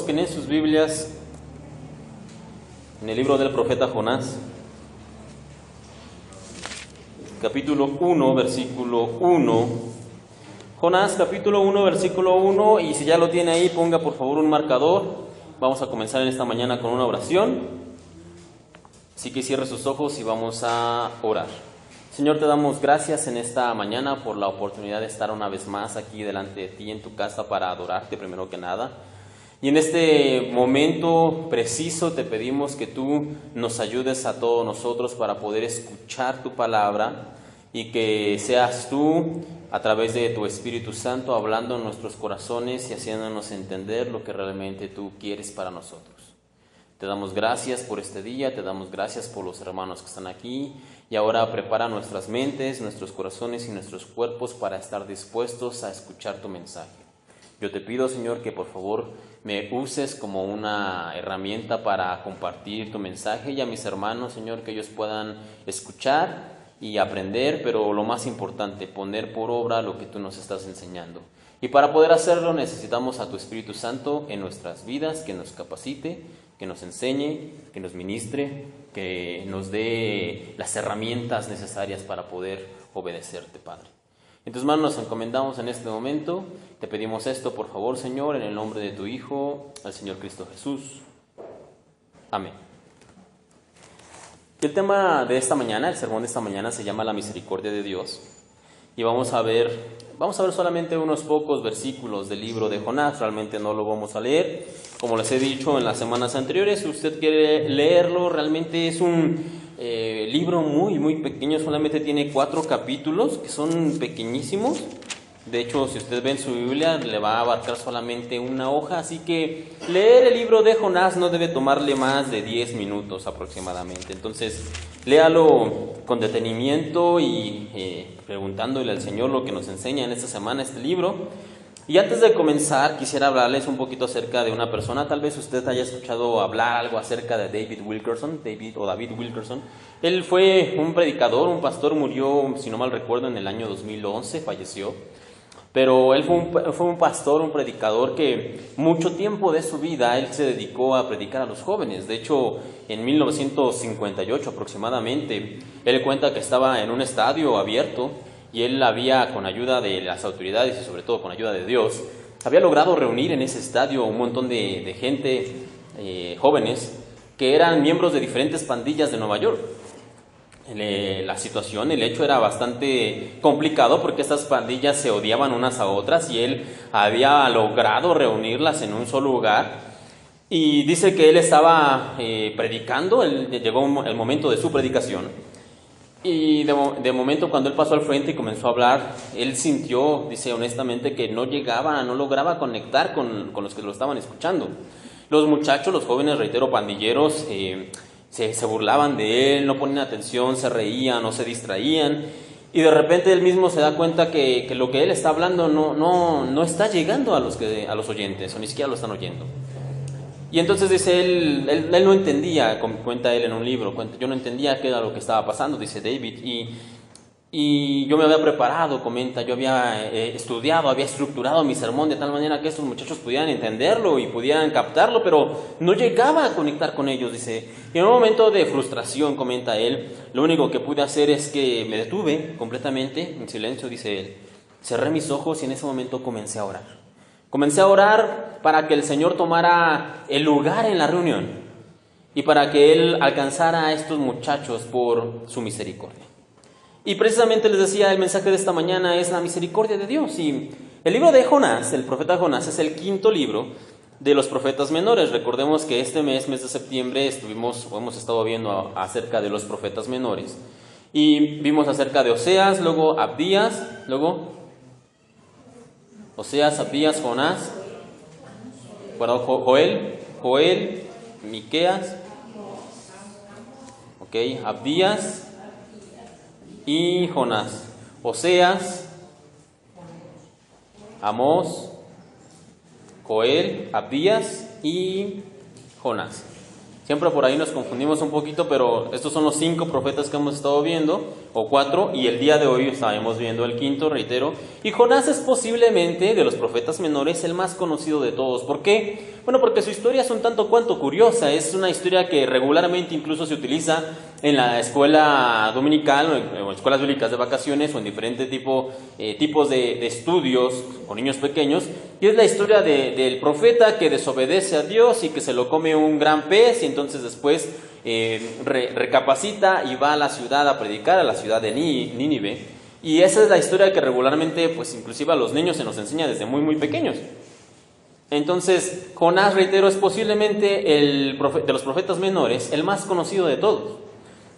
busquen en sus Biblias en el libro del profeta Jonás, capítulo 1, versículo 1. Jonás, capítulo 1, versículo 1, y si ya lo tiene ahí, ponga por favor un marcador. Vamos a comenzar en esta mañana con una oración. Así que cierre sus ojos y vamos a orar. Señor, te damos gracias en esta mañana por la oportunidad de estar una vez más aquí delante de ti en tu casa para adorarte primero que nada. Y en este momento preciso te pedimos que tú nos ayudes a todos nosotros para poder escuchar tu palabra y que seas tú a través de tu Espíritu Santo hablando en nuestros corazones y haciéndonos entender lo que realmente tú quieres para nosotros. Te damos gracias por este día, te damos gracias por los hermanos que están aquí y ahora prepara nuestras mentes, nuestros corazones y nuestros cuerpos para estar dispuestos a escuchar tu mensaje. Yo te pido, Señor, que por favor me uses como una herramienta para compartir tu mensaje y a mis hermanos, Señor, que ellos puedan escuchar y aprender, pero lo más importante, poner por obra lo que tú nos estás enseñando. Y para poder hacerlo necesitamos a tu Espíritu Santo en nuestras vidas, que nos capacite, que nos enseñe, que nos ministre, que nos dé las herramientas necesarias para poder obedecerte, Padre. En tus manos nos encomendamos en este momento. Te pedimos esto, por favor, Señor, en el nombre de tu Hijo, el Señor Cristo Jesús. Amén. El tema de esta mañana, el sermón de esta mañana, se llama La misericordia de Dios. Y vamos a ver solamente unos pocos versículos del libro de Jonás. Realmente no lo vamos a leer. Como les he dicho en las semanas anteriores, si usted quiere leerlo, realmente es un libro muy pequeño. Solamente tiene 4 capítulos que son pequeñísimos. De hecho, si usted ve en su Biblia, le va a abarcar solamente una hoja. Así que leer el libro de Jonás no debe tomarle más de 10 minutos aproximadamente. Entonces, léalo con detenimiento y preguntándole al Señor lo que nos enseña en esta semana este libro. Y antes de comenzar, quisiera hablarles un poquito acerca de una persona. Tal vez usted haya escuchado hablar algo acerca de David Wilkerson. Él fue un predicador, un pastor, murió, si no mal recuerdo, en el año 2011, falleció. Pero él fue un pastor, un predicador que mucho tiempo de su vida él se dedicó a predicar a los jóvenes. De hecho, en 1958 aproximadamente, él cuenta que estaba en un estadio abierto y él había, con ayuda de las autoridades y sobre todo con ayuda de Dios, había logrado reunir en ese estadio un montón de gente, jóvenes, que eran miembros de diferentes pandillas de Nueva York. La situación, el hecho era bastante complicado porque estas pandillas se odiaban unas a otras y él había logrado reunirlas en un solo lugar. Y dice que él estaba predicando, llegó el momento de su predicación. Y de momento cuando él pasó al frente y comenzó a hablar, él sintió, dice honestamente, que no lograba conectar con los que lo estaban escuchando. Los muchachos, los jóvenes, reitero, pandilleros, se burlaban de él, no ponían atención, se reían o se distraían. Y de repente él mismo se da cuenta que lo que él está hablando no está llegando a los oyentes, o ni siquiera lo están oyendo. Y entonces dice él no entendía, cuenta él en un libro, yo no entendía qué era lo que estaba pasando, dice David, y yo me había preparado, comenta, yo había estudiado, había estructurado mi sermón de tal manera que estos muchachos pudieran entenderlo y pudieran captarlo, pero no llegaba a conectar con ellos, dice. Y en un momento de frustración, comenta él, lo único que pude hacer es que me detuve completamente, en silencio, dice él, cerré mis ojos y en ese momento comencé a orar. Comencé a orar para que el Señor tomara el lugar en la reunión y para que Él alcanzara a estos muchachos por su misericordia. Y precisamente les decía, el mensaje de esta mañana es la misericordia de Dios. Y el libro de Jonás, el profeta Jonás, es el 5º libro de los profetas menores. Recordemos que este mes de septiembre, hemos estado viendo acerca de los profetas menores. Y vimos acerca de Oseas, luego Abdías, Oseas, Abdías, Jonás, Joel, Miqueas, Abdías y Jonás. Oseas, Amós, Joel, Abdías y Jonás. Siempre por ahí nos confundimos un poquito, pero estos son los 5 profetas que hemos estado viendo, o 4, y el día de hoy estaremos viendo el 5º, reitero. Y Jonás es posiblemente, de los profetas menores, el más conocido de todos. ¿Por qué? Bueno, porque su historia es un tanto cuanto curiosa. Es una historia que regularmente incluso se utiliza en la escuela dominical, o en escuelas bíblicas de vacaciones, o en diferentes tipos de estudios con niños pequeños. Y es la historia del profeta que desobedece a Dios y que se lo come un gran pez, y entonces después recapacita y va a la ciudad a predicar, a la ciudad de Nínive. Y esa es la historia que regularmente, pues inclusive a los niños se nos enseña desde muy muy pequeños. Entonces, Jonás, reitero, es posiblemente de los profetas menores el más conocido de todos.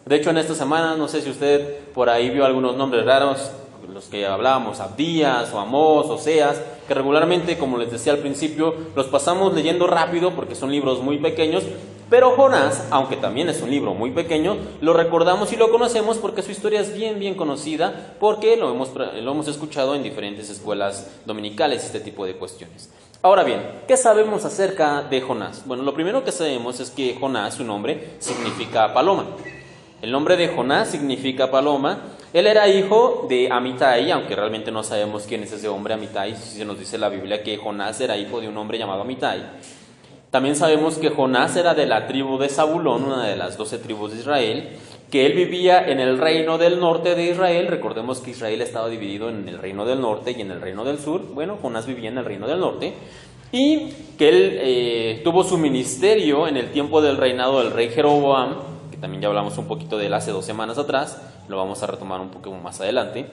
De hecho, en esta semana, no sé si usted por ahí vio algunos nombres raros, los que hablábamos, Abdías o Amós, Oseas, que regularmente, como les decía al principio, los pasamos leyendo rápido porque son libros muy pequeños, pero Jonás, aunque también es un libro muy pequeño, lo recordamos y lo conocemos porque su historia es bien bien conocida, porque lo hemos escuchado en diferentes escuelas dominicales, este tipo de cuestiones. Ahora bien, ¿qué sabemos acerca de Jonás? Bueno, lo primero que sabemos es que Jonás, su nombre, significa paloma. El nombre de Jonás significa paloma. Él era hijo de Amitai, aunque realmente no sabemos quién es ese hombre Amitai. Si se nos dice la Biblia que Jonás era hijo de un hombre llamado Amitai. También sabemos que Jonás era de la tribu de Zabulón, una de las 12 tribus de Israel, que él vivía en el reino del norte de Israel. Recordemos que Israel estaba dividido en el reino del norte y en el reino del sur. Bueno, Jonás vivía en el reino del norte. Y que él tuvo su ministerio en el tiempo del reinado del rey Jeroboam, que también ya hablamos un poquito de él hace 2 semanas atrás, lo vamos a retomar un poco más adelante.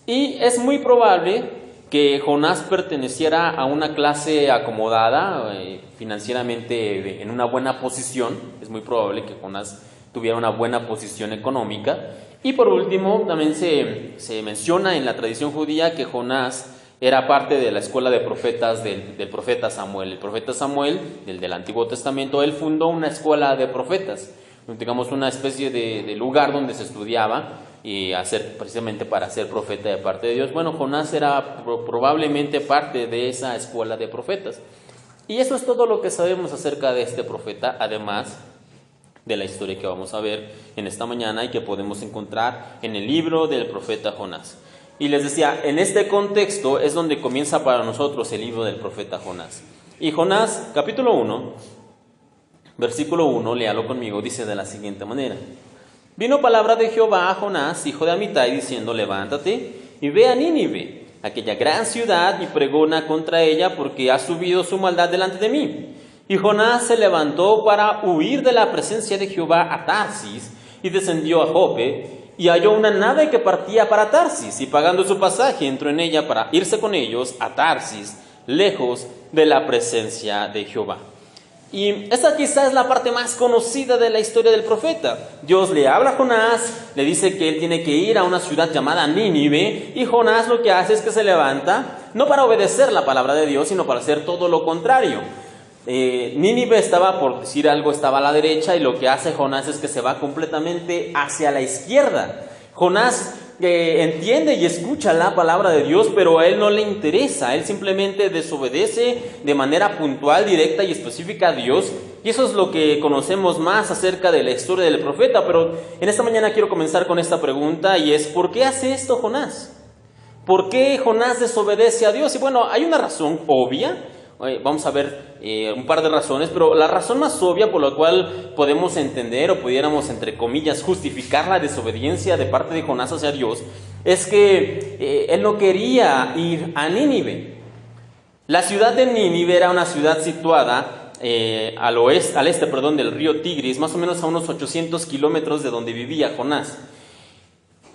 Y es muy probable que Jonás perteneciera a una clase acomodada, financieramente en una buena posición. Es muy probable que Jonás tuviera una buena posición económica. Y por último, también se menciona en la tradición judía que Jonás era parte de la escuela de profetas del profeta Samuel. El profeta Samuel, del Antiguo Testamento, él fundó una escuela de profetas, digamos una especie de lugar donde se estudiaba y precisamente para ser profeta de parte de Dios. Bueno, Jonás era probablemente parte de esa escuela de profetas. Y eso es todo lo que sabemos acerca de este profeta, además de la historia que vamos a ver en esta mañana y que podemos encontrar en el libro del profeta Jonás. Y les decía, en este contexto es donde comienza para nosotros el libro del profeta Jonás. Y Jonás, capítulo 1, versículo 1, léalo conmigo, dice de la siguiente manera: Vino palabra de Jehová a Jonás, hijo de Amitai, diciendo: Levántate y ve a Nínive, aquella gran ciudad, y pregona contra ella, porque ha subido su maldad delante de mí. Y Jonás se levantó para huir de la presencia de Jehová a Tarsis, y descendió a Jope, y halló una nave que partía para Tarsis, y pagando su pasaje entró en ella para irse con ellos a Tarsis, lejos de la presencia de Jehová. Y esta quizás es la parte más conocida de la historia del profeta. Dios le habla a Jonás, le dice que él tiene que ir a una ciudad llamada Nínive, y Jonás lo que hace es que se levanta, no para obedecer la palabra de Dios, sino para hacer todo lo contrario. Nínive estaba, por decir algo, estaba a la derecha, y lo que hace Jonás es que se va completamente hacia la izquierda. Jonás entiende y escucha la palabra de Dios, pero a él no le interesa. Él simplemente desobedece de manera puntual, directa y específica a Dios. Y eso es lo que conocemos más acerca de la historia del profeta. Pero en esta mañana quiero comenzar con esta pregunta, y es: ¿por qué hace esto Jonás? ¿Por qué Jonás desobedece a Dios? Y bueno, hay una razón obvia. Vamos a ver un par de razones, pero la razón más obvia por la cual podemos entender, o pudiéramos entre comillas justificar la desobediencia de parte de Jonás hacia Dios, es que él no quería ir a Nínive. La ciudad de Nínive era una ciudad situada al este del río Tigris, más o menos a unos 800 kilómetros de donde vivía Jonás.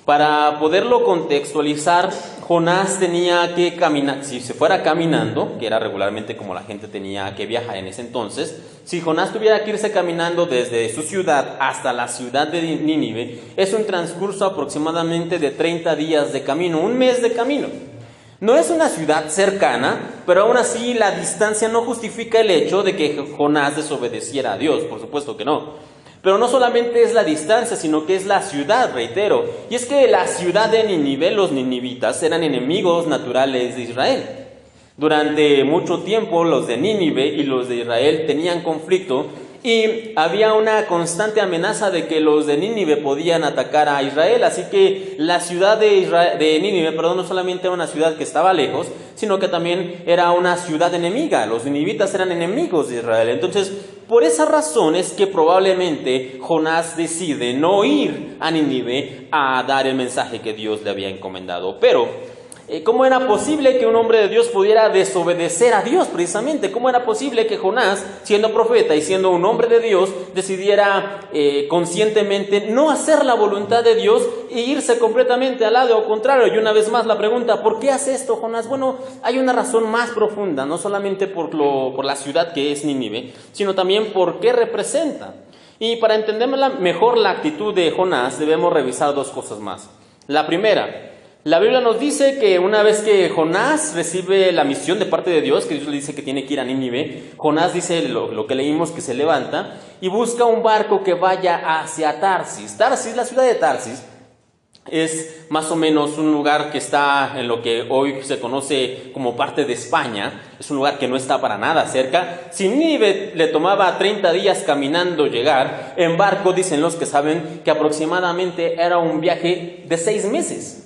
Para poderlo contextualizar, Jonás tenía que caminar, si se fuera caminando, que era regularmente como la gente tenía que viajar en ese entonces, si Jonás tuviera que irse caminando desde su ciudad hasta la ciudad de Nínive, es un transcurso aproximadamente de 30 días de camino, un mes de camino. No es una ciudad cercana, pero aún así la distancia no justifica el hecho de que Jonás desobedeciera a Dios, por supuesto que no. Pero no solamente es la distancia, sino que es la ciudad, reitero. Y es que la ciudad de Nínive, los ninivitas, eran enemigos naturales de Israel. Durante mucho tiempo los de Nínive y los de Israel tenían conflicto, y había una constante amenaza de que los de Nínive podían atacar a Israel, así que la ciudad de Nínive, no solamente era una ciudad que estaba lejos, sino que también era una ciudad enemiga. Los ninivitas eran enemigos de Israel. Entonces, por esa razón es que probablemente Jonás decide no ir a Nínive a dar el mensaje que Dios le había encomendado. Pero ¿cómo era posible que un hombre de Dios pudiera desobedecer a Dios precisamente? ¿Cómo era posible que Jonás, siendo profeta y siendo un hombre de Dios, decidiera conscientemente no hacer la voluntad de Dios e irse completamente al lado contrario? Y una vez más la pregunta, ¿por qué hace esto Jonás? Bueno, hay una razón más profunda, no solamente por la ciudad que es Nínive, sino también por qué representa. Y para entender mejor la actitud de Jonás, debemos revisar dos cosas más. La primera, la Biblia nos dice que una vez que Jonás recibe la misión de parte de Dios, que Dios le dice que tiene que ir a Nínive, Jonás dice lo que leímos, que se levanta y busca un barco que vaya hacia Tarsis. Tarsis, la ciudad de Tarsis, es más o menos un lugar que está en lo que hoy se conoce como parte de España. Es un lugar que no está para nada cerca. Si Nínive le tomaba 30 días caminando llegar, en barco dicen los que saben que aproximadamente era un viaje de 6 meses.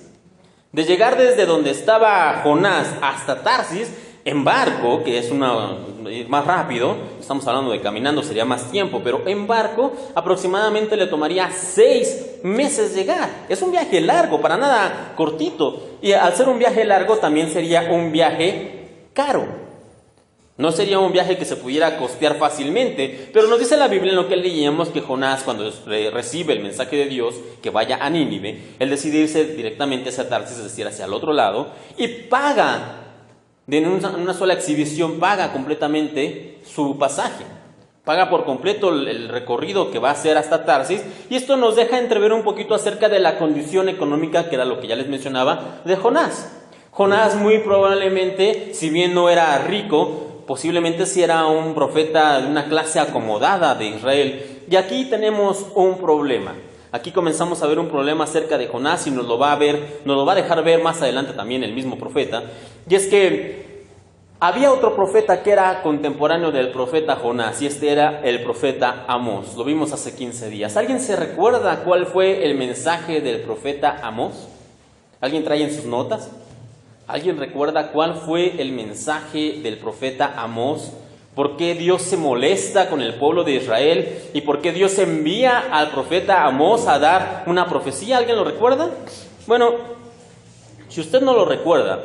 De llegar desde donde estaba Jonás hasta Tarsis, en barco, que es más rápido, estamos hablando de caminando, sería más tiempo, pero en barco aproximadamente le tomaría 6 meses llegar. Es un viaje largo, para nada cortito. Y al ser un viaje largo también sería un viaje caro. No sería un viaje que se pudiera costear fácilmente, pero nos dice la Biblia en lo que leíamos que Jonás, cuando recibe el mensaje de Dios, que vaya a Nínive, él decide irse directamente hacia Tarsis, es decir, hacia el otro lado, y paga, en una sola exhibición, paga completamente su pasaje. Paga por completo el recorrido que va a hacer hasta Tarsis, y esto nos deja entrever un poquito acerca de la condición económica, que era lo que ya les mencionaba, de Jonás. Jonás muy probablemente, si bien no era rico, posiblemente sí era un profeta de una clase acomodada de Israel. Y aquí tenemos un problema. Aquí comenzamos a ver un problema acerca de Jonás y nos lo va a dejar ver más adelante también el mismo profeta. Y es que había otro profeta que era contemporáneo del profeta Jonás, y este era el profeta Amós. Lo vimos hace 15 días. ¿Alguien se recuerda cuál fue el mensaje del profeta Amós? ¿Alguien trae en sus notas? ¿Alguien recuerda cuál fue el mensaje del profeta Amós? ¿Por qué Dios se molesta con el pueblo de Israel? ¿Y por qué Dios envía al profeta Amós a dar una profecía? ¿Alguien lo recuerda? Bueno, si usted no lo recuerda,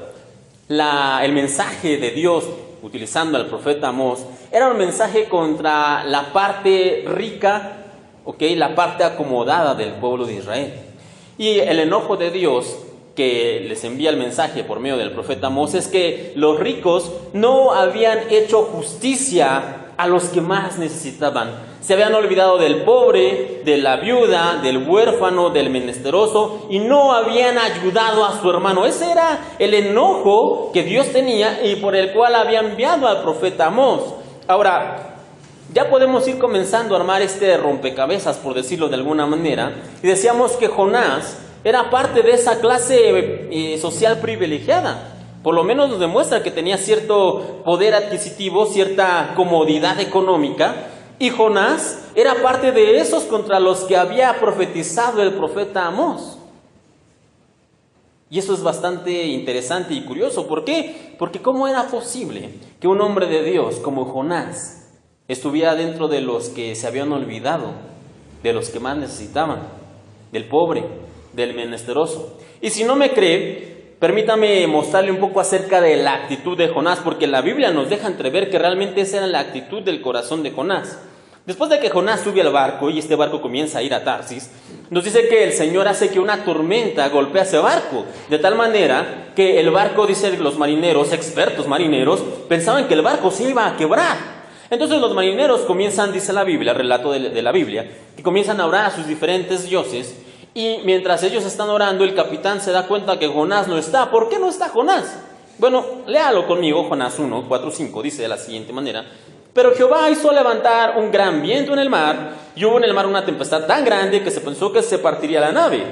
el mensaje de Dios, utilizando al profeta Amós, era un mensaje contra la parte rica, la parte acomodada del pueblo de Israel. Y el enojo de Dios que les envía el mensaje por medio del profeta Amós es que los ricos no habían hecho justicia a los que más necesitaban. Se habían olvidado del pobre, de la viuda, del huérfano, del menesteroso, y no habían ayudado a su hermano. Ese era el enojo que Dios tenía y por el cual había enviado al profeta Amós. Ahora, ya podemos ir comenzando a armar este rompecabezas, por decirlo de alguna manera, y decíamos que Jonás era parte de esa clase social privilegiada. Por lo menos nos demuestra que tenía cierto poder adquisitivo, cierta comodidad económica. Y Jonás era parte de esos contra los que había profetizado el profeta Amós. Y eso es bastante interesante y curioso. ¿Por qué? Porque ¿cómo era posible que un hombre de Dios como Jonás estuviera dentro de los que se habían olvidado, de los que más necesitaban, del pobre, del menesteroso? Y si no me cree, permítame mostrarle un poco acerca de la actitud de Jonás, porque la Biblia nos deja entrever que realmente esa era la actitud del corazón de Jonás. Después de que Jonás sube al barco y este barco comienza a ir a Tarsis, nos dice que el Señor hace que una tormenta golpee ese barco, de tal manera que el barco, dicen los marineros, expertos marineros, pensaban que el barco se iba a quebrar. Entonces los marineros comienzan, dice la Biblia, el relato de la Biblia, que comienzan a orar a sus diferentes dioses. Y mientras ellos están orando, el capitán se da cuenta que Jonás no está. ¿Por qué no está Jonás? Bueno, léalo conmigo, Jonás 1, 4, 5, dice de la siguiente manera: pero Jehová hizo levantar un gran viento en el mar, y hubo en el mar una tempestad tan grande que se pensó que se partiría la nave.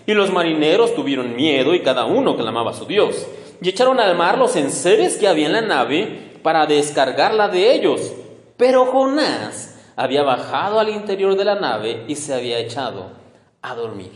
Y los marineros tuvieron miedo, y cada uno clamaba a su Dios. Y echaron al mar los enseres que había en la nave para descargarla de ellos. Pero Jonás había bajado al interior de la nave y se había echado a dormir.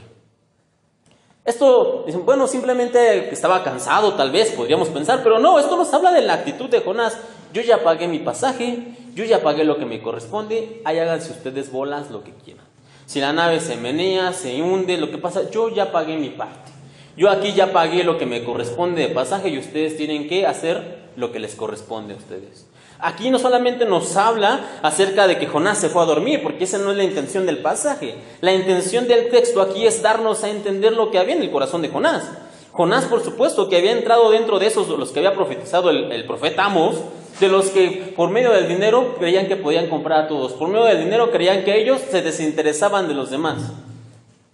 Esto, bueno, simplemente estaba cansado, tal vez, podríamos pensar, pero no, esto nos habla de la actitud de Jonás. Yo ya pagué mi pasaje, yo ya pagué lo que me corresponde, ahí háganse ustedes bolas lo que quieran. Si la nave se menea, se hunde, lo que pasa, yo ya pagué mi parte. Yo aquí ya pagué lo que me corresponde de pasaje y ustedes tienen que hacer lo que les corresponde a ustedes. Aquí no solamente nos habla acerca de que Jonás se fue a dormir, porque esa no es la intención del pasaje. La intención del texto aquí es darnos a entender lo que había en el corazón de Jonás. Jonás, por supuesto, que había entrado dentro de esos, los que había profetizado el profeta Amós, de los que por medio del dinero creían que podían comprar a todos. Por medio del dinero creían que ellos se desinteresaban de los demás.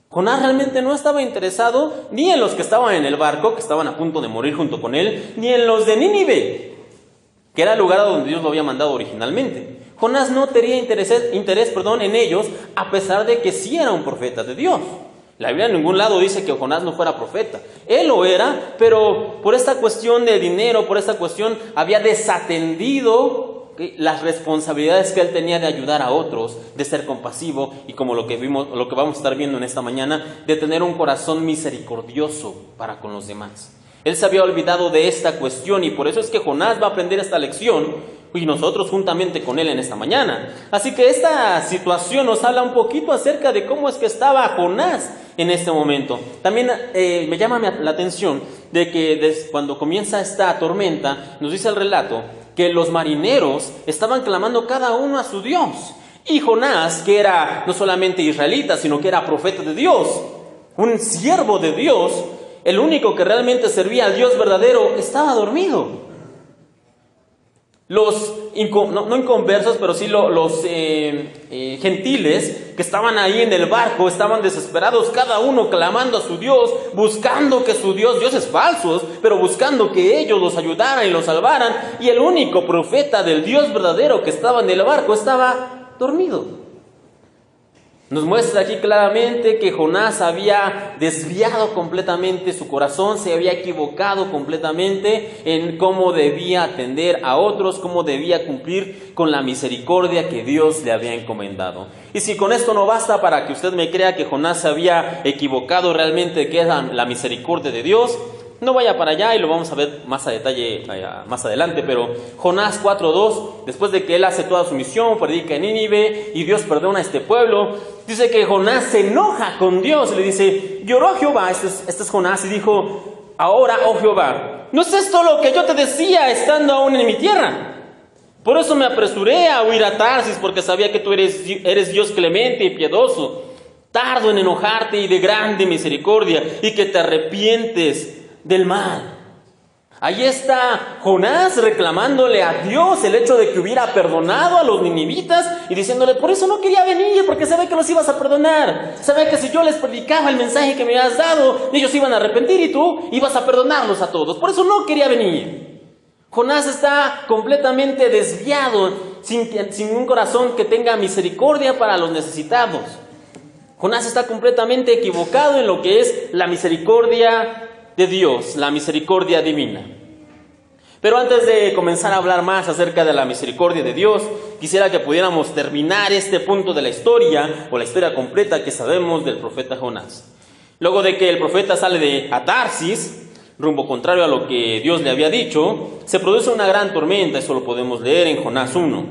Jonás realmente no estaba interesado ni en los que estaban en el barco, que estaban a punto de morir junto con él, ni en los de Nínive, que era el lugar a donde Dios lo había mandado originalmente. Jonás no tenía interés en ellos, a pesar de que sí era un profeta de Dios. La Biblia en ningún lado dice que Jonás no fuera profeta. Él lo era, pero por esta cuestión de dinero, por esta cuestión, había desatendido las responsabilidades que él tenía de ayudar a otros, de ser compasivo y como lo que vamos a estar viendo en esta mañana, de tener un corazón misericordioso para con los demás. Él se había olvidado de esta cuestión y por eso es que Jonás va a aprender esta lección y nosotros juntamente con él en esta mañana. Así que esta situación nos habla un poquito acerca de cómo es que estaba Jonás en este momento. También me llama la atención de que cuando comienza esta tormenta, nos dice el relato que los marineros estaban clamando cada uno a su Dios. Y Jonás, que era no solamente israelita, sino que era profeta de Dios, un siervo de Dios, el único que realmente servía al Dios verdadero, estaba dormido. Los, no inconversos, pero sí los gentiles que estaban ahí en el barco, estaban desesperados, cada uno clamando a su Dios, buscando que su dioses falsos, pero buscando que ellos los ayudaran y los salvaran. Y el único profeta del Dios verdadero que estaba en el barco estaba dormido. Nos muestra aquí claramente que Jonás había desviado completamente su corazón, se había equivocado completamente en cómo debía atender a otros, cómo debía cumplir con la misericordia que Dios le había encomendado. Y si con esto no basta para que usted me crea que Jonás se había equivocado realmente de qué es la misericordia de Dios, no vaya para allá y lo vamos a ver más a detalle más adelante, pero Jonás 4:2, después de que él hace toda su misión, predica en Nínive y Dios perdona a este pueblo, dice que Jonás se enoja con Dios y le dice, lloró Jehová, este es Jonás, y dijo, ahora, oh Jehová, ¿no es esto lo que yo te decía estando aún en mi tierra? Por eso me apresuré a huir a Tarsis, porque sabía que tú eres Dios clemente y piadoso, tardo en enojarte y de grande misericordia, y que te arrepientes del mal. Ahí está Jonás reclamándole a Dios el hecho de que hubiera perdonado a los ninivitas y diciéndole, por eso no quería venir, porque sabe que los ibas a perdonar, sabe que si yo les predicaba el mensaje que me habías dado, ellos iban a arrepentir y tú ibas a perdonarlos a todos, por eso no quería venir. Jonás está completamente desviado, sin un corazón que tenga misericordia para los necesitados. Jonás está completamente equivocado en lo que es la misericordia de Dios, la misericordia divina. Pero antes de comenzar a hablar más acerca de la misericordia de Dios, quisiera que pudiéramos terminar este punto de la historia, o la historia completa que sabemos del profeta Jonás. Luego de que el profeta sale de Tarsis, rumbo contrario a lo que Dios le había dicho, se produce una gran tormenta, eso lo podemos leer en Jonás 1.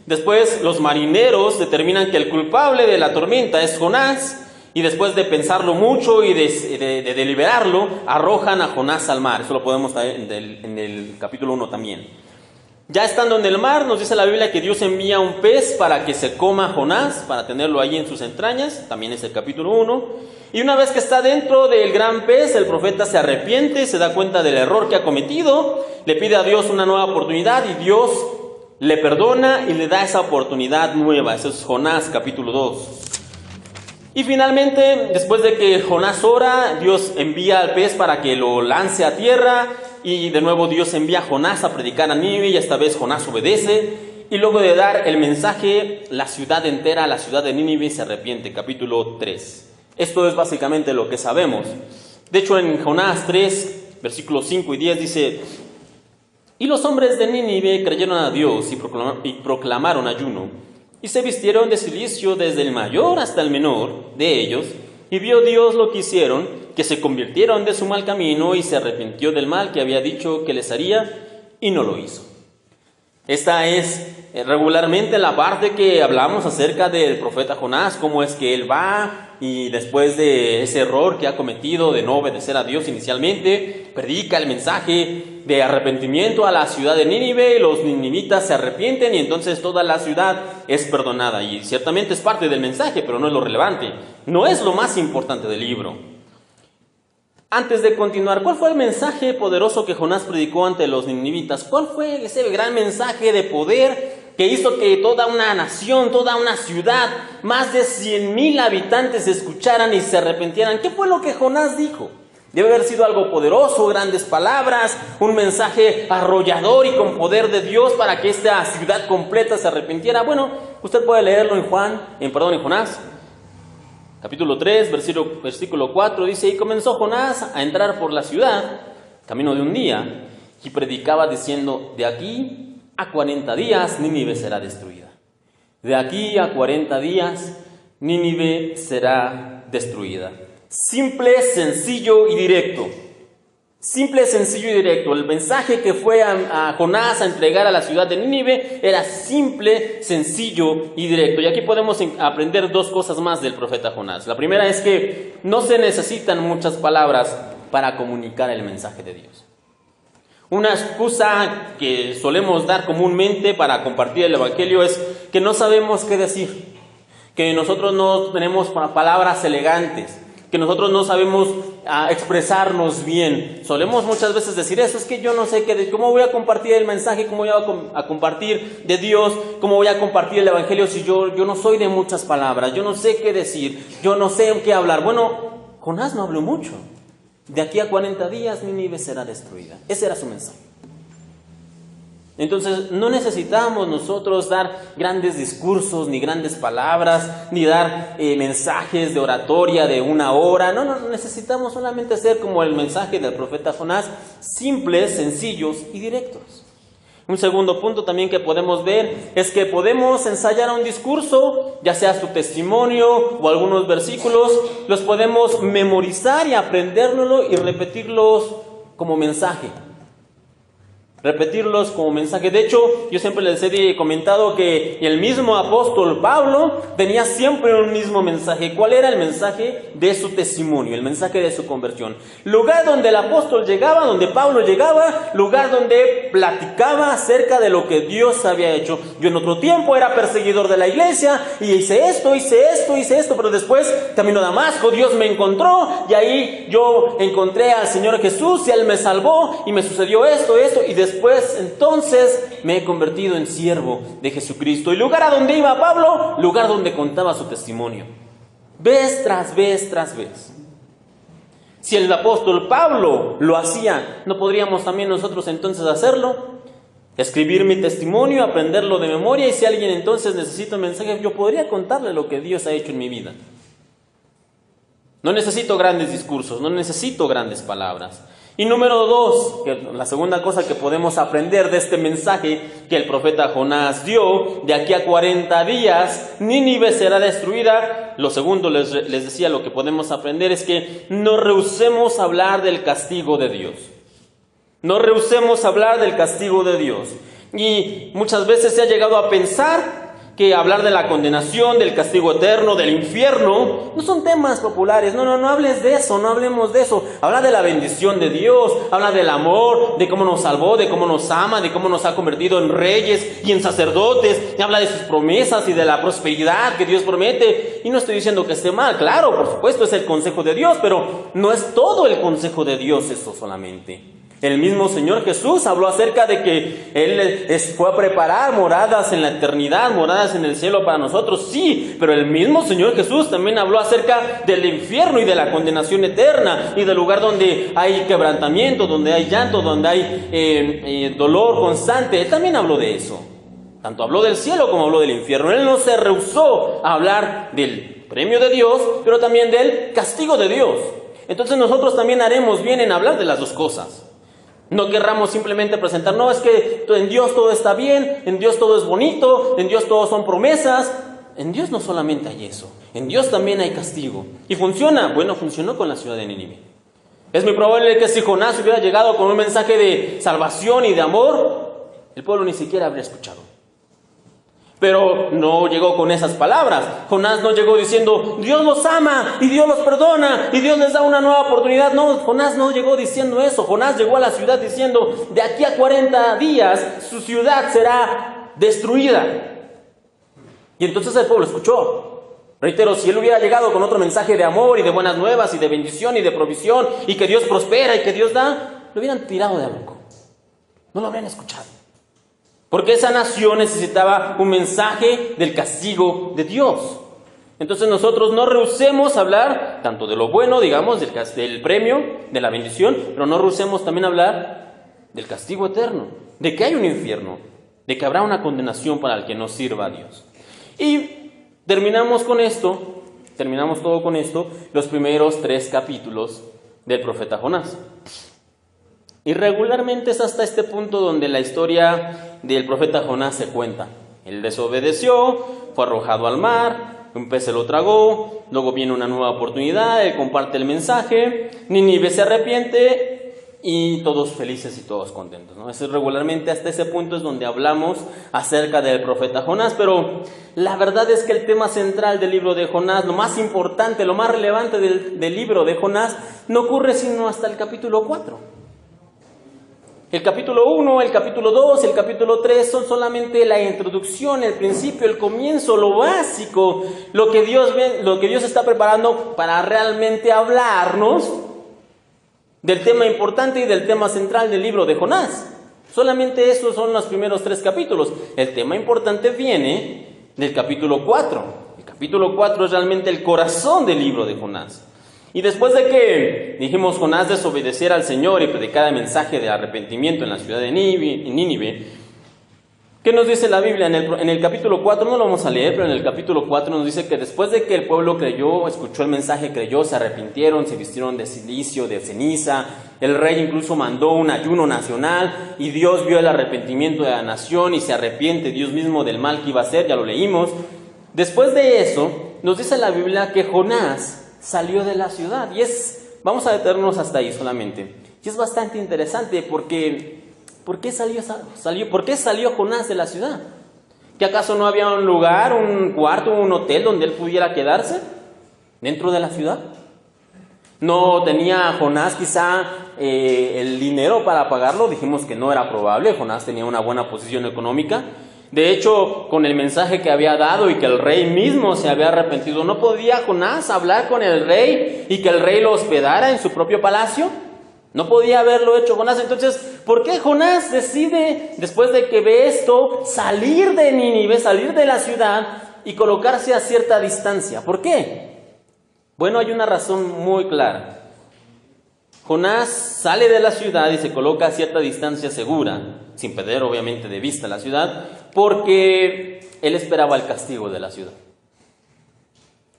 Después los marineros determinan que el culpable de la tormenta es Jonás, y después de pensarlo mucho y de deliberarlo, arrojan a Jonás al mar. Eso lo podemos ver en el capítulo 1 también. Ya estando en el mar, nos dice la Biblia que Dios envía un pez para que se coma a Jonás, para tenerlo allí en sus entrañas. También es el capítulo 1. Y una vez que está dentro del gran pez, el profeta se arrepiente, se da cuenta del error que ha cometido, le pide a Dios una nueva oportunidad y Dios le perdona y le da esa oportunidad nueva. Eso es Jonás capítulo 2. Y finalmente, después de que Jonás ora, Dios envía al pez para que lo lance a tierra, y de nuevo Dios envía a Jonás a predicar a Nínive, y esta vez Jonás obedece, y luego de dar el mensaje, la ciudad entera, la ciudad de Nínive, se arrepiente. Capítulo 3. Esto es básicamente lo que sabemos. De hecho, en Jonás 3, versículos 5 y 10 dice, y los hombres de Nínive creyeron a Dios y proclamaron ayuno. y se vistieron de cilicio desde el mayor hasta el menor de ellos, y vio Dios lo que hicieron, que se convirtieron de su mal camino, y se arrepintió del mal que había dicho que les haría, y no lo hizo. Esta es regularmente la parte que hablamos acerca del profeta Jonás, cómo es que él va y después de ese error que ha cometido de no obedecer a Dios inicialmente, predica el mensaje de arrepentimiento a la ciudad de Nínive, y los ninivitas se arrepienten y entonces toda la ciudad es perdonada. Y ciertamente es parte del mensaje, pero no es lo relevante, no es lo más importante del libro. Antes de continuar, ¿cuál fue el mensaje poderoso que Jonás predicó ante los ninivitas? ¿Cuál fue ese gran mensaje de poder que hizo que toda una nación, toda una ciudad, más de 100,000 habitantes escucharan y se arrepintieran? ¿Qué fue lo que Jonás dijo? Debe haber sido algo poderoso, grandes palabras, un mensaje arrollador y con poder de Dios para que esta ciudad completa se arrepintiera. Bueno, usted puede leerlo en Jonás. Capítulo 3, versículo 4, dice: y comenzó Jonás a entrar por la ciudad, camino de un día, y predicaba diciendo: de aquí a 40 días Nínive será destruida. De aquí a 40 días Nínive será destruida. Simple, sencillo y directo. Simple, sencillo y directo. El mensaje que fue a Jonás a entregar a la ciudad de Nínive era simple, sencillo y directo. Y aquí podemos aprender dos cosas más del profeta Jonás. La primera es que no se necesitan muchas palabras para comunicar el mensaje de Dios. Una excusa que solemos dar comúnmente para compartir el evangelio es que no sabemos qué decir, que nosotros no tenemos palabras elegantes, que nosotros no sabemos expresarnos bien. Solemos muchas veces decir eso: es que yo no sé cómo voy a compartir el mensaje, cómo voy a compartir de Dios, cómo voy a compartir el evangelio si yo no soy de muchas palabras, yo no sé qué decir, yo no sé en qué hablar. Bueno, Jonás no habló mucho. De aquí a 40 días Nínive será destruida. Ese era su mensaje. Entonces no necesitamos nosotros dar grandes discursos, ni grandes palabras, ni dar mensajes de oratoria de 1 hora. No, necesitamos solamente hacer como el mensaje del profeta Jonás, simples, sencillos y directos. Un segundo punto también que podemos ver es que podemos ensayar un discurso, ya sea su testimonio o algunos versículos, los podemos memorizar y aprendérnoslo y repetirlos como mensaje. Repetirlos como mensaje. De hecho, yo siempre les he comentado que el mismo apóstol Pablo tenía siempre un mismo mensaje. ¿Cuál era el mensaje de su testimonio? El mensaje de su conversión. Lugar donde el apóstol llegaba, donde Pablo llegaba, lugar donde platicaba acerca de lo que Dios había hecho. Yo en otro tiempo era perseguidor de la iglesia y hice esto, pero después, camino a Damasco, Dios me encontró y ahí yo encontré al Señor Jesús y Él me salvó y me sucedió esto, y después entonces me he convertido en siervo de Jesucristo. Y lugar a donde iba Pablo, lugar donde contaba su testimonio, vez tras vez tras vez. Si el apóstol Pablo lo hacía, ¿no podríamos también nosotros entonces hacerlo? Escribir mi testimonio, aprenderlo de memoria, y si alguien entonces necesita un mensaje, yo podría contarle lo que Dios ha hecho en mi vida. No necesito grandes discursos, no necesito grandes palabras. Y número 2, que la segunda cosa que podemos aprender de este mensaje que el profeta Jonás dio: de aquí a 40 días Nínive será destruida. Lo segundo, les decía, lo que podemos aprender es que no rehusemos hablar del castigo de Dios. No rehusemos hablar del castigo de Dios. Y muchas veces se ha llegado a pensar que hablar de la condenación, del castigo eterno, del infierno, no son temas populares. No hables de eso, no hablemos de eso. Habla de la bendición de Dios, habla del amor, de cómo nos salvó, de cómo nos ama, de cómo nos ha convertido en reyes y en sacerdotes. Y habla de sus promesas y de la prosperidad que Dios promete. Y no estoy diciendo que esté mal, claro, por supuesto es el consejo de Dios, pero no es todo el consejo de Dios eso solamente. El mismo Señor Jesús habló acerca de que Él fue a preparar moradas en la eternidad, moradas en el cielo para nosotros, sí, pero el mismo Señor Jesús también habló acerca del infierno y de la condenación eterna y del lugar donde hay quebrantamiento, donde hay llanto, donde hay dolor constante. Él también habló de eso. Tanto habló del cielo como habló del infierno. Él no se rehusó a hablar del premio de Dios, pero también del castigo de Dios. Entonces nosotros también haremos bien en hablar de las dos cosas. No querramos simplemente presentar, no, es que en Dios todo está bien, en Dios todo es bonito, en Dios todo son promesas. En Dios no solamente hay eso, en Dios también hay castigo. ¿Y funciona? Bueno, funcionó con la ciudad de Nínive. Es muy probable que si Jonás hubiera llegado con un mensaje de salvación y de amor, el pueblo ni siquiera habría escuchado. Pero no llegó con esas palabras. Jonás no llegó diciendo, Dios los ama y Dios los perdona y Dios les da una nueva oportunidad. No, Jonás no llegó diciendo eso. Jonás llegó a la ciudad diciendo, de aquí a 40 días su ciudad será destruida. Y entonces el pueblo escuchó. Reitero, si él hubiera llegado con otro mensaje de amor y de buenas nuevas y de bendición y de provisión y que Dios prospera y que Dios da, lo hubieran tirado de loco. No lo habrían escuchado. Porque esa nación necesitaba un mensaje del castigo de Dios. Entonces nosotros no rehusemos hablar tanto de lo bueno, digamos, del premio, de la bendición, pero no rehusemos también hablar del castigo eterno, de que hay un infierno, de que habrá una condenación para el que no sirva a Dios. Y terminamos todo con esto, los primeros 3 capítulos del profeta Jonás. Y regularmente es hasta este punto donde la historia del profeta Jonás se cuenta. Él desobedeció, fue arrojado al mar, un pez se lo tragó, luego viene una nueva oportunidad, él comparte el mensaje, Nínive se arrepiente y todos felices y todos contentos, ¿no? Regularmente hasta ese punto es donde hablamos acerca del profeta Jonás, pero la verdad es que el tema central del libro de Jonás, lo más importante, lo más relevante del libro de Jonás, no ocurre sino hasta el capítulo 4. El capítulo 1, el capítulo 2, el capítulo 3 son solamente la introducción, el principio, el comienzo, lo básico, lo que Dios está preparando para realmente hablarnos del tema importante y del tema central del libro de Jonás. Solamente esos son los primeros 3 capítulos. El tema importante viene del capítulo 4. El capítulo 4 es realmente el corazón del libro de Jonás. Y después de que dijimos Jonás desobedeciera al Señor y predicara el mensaje de arrepentimiento en la ciudad de Nínive, ¿qué nos dice la Biblia? En el capítulo 4, no lo vamos a leer, pero en el capítulo 4 nos dice que después de que el pueblo creyó, escuchó el mensaje, creyó, se arrepintieron, se vistieron de silicio, de ceniza, el rey incluso mandó un ayuno nacional y Dios vio el arrepentimiento de la nación y se arrepiente Dios mismo del mal que iba a hacer, ya lo leímos. Después de eso, nos dice la Biblia que Jonás salió de la ciudad vamos a detenernos hasta ahí solamente. Y es bastante interesante porque ¿por qué salió Jonás de la ciudad? ¿Que acaso no había un lugar, un cuarto, un hotel donde él pudiera quedarse dentro de la ciudad? ¿No tenía Jonás quizá el dinero para pagarlo? Dijimos que no era probable. Jonás tenía una buena posición económica. De hecho, con el mensaje que había dado y que el rey mismo se había arrepentido, ¿no podía Jonás hablar con el rey y que el rey lo hospedara en su propio palacio? No podía haberlo hecho Jonás. Entonces, ¿por qué Jonás decide, después de que ve esto, salir de Nínive, salir de la ciudad y colocarse a cierta distancia? ¿Por qué? Bueno, hay una razón muy clara. Jonás sale de la ciudad y se coloca a cierta distancia segura, sin perder obviamente de vista la ciudad, porque él esperaba el castigo de la ciudad.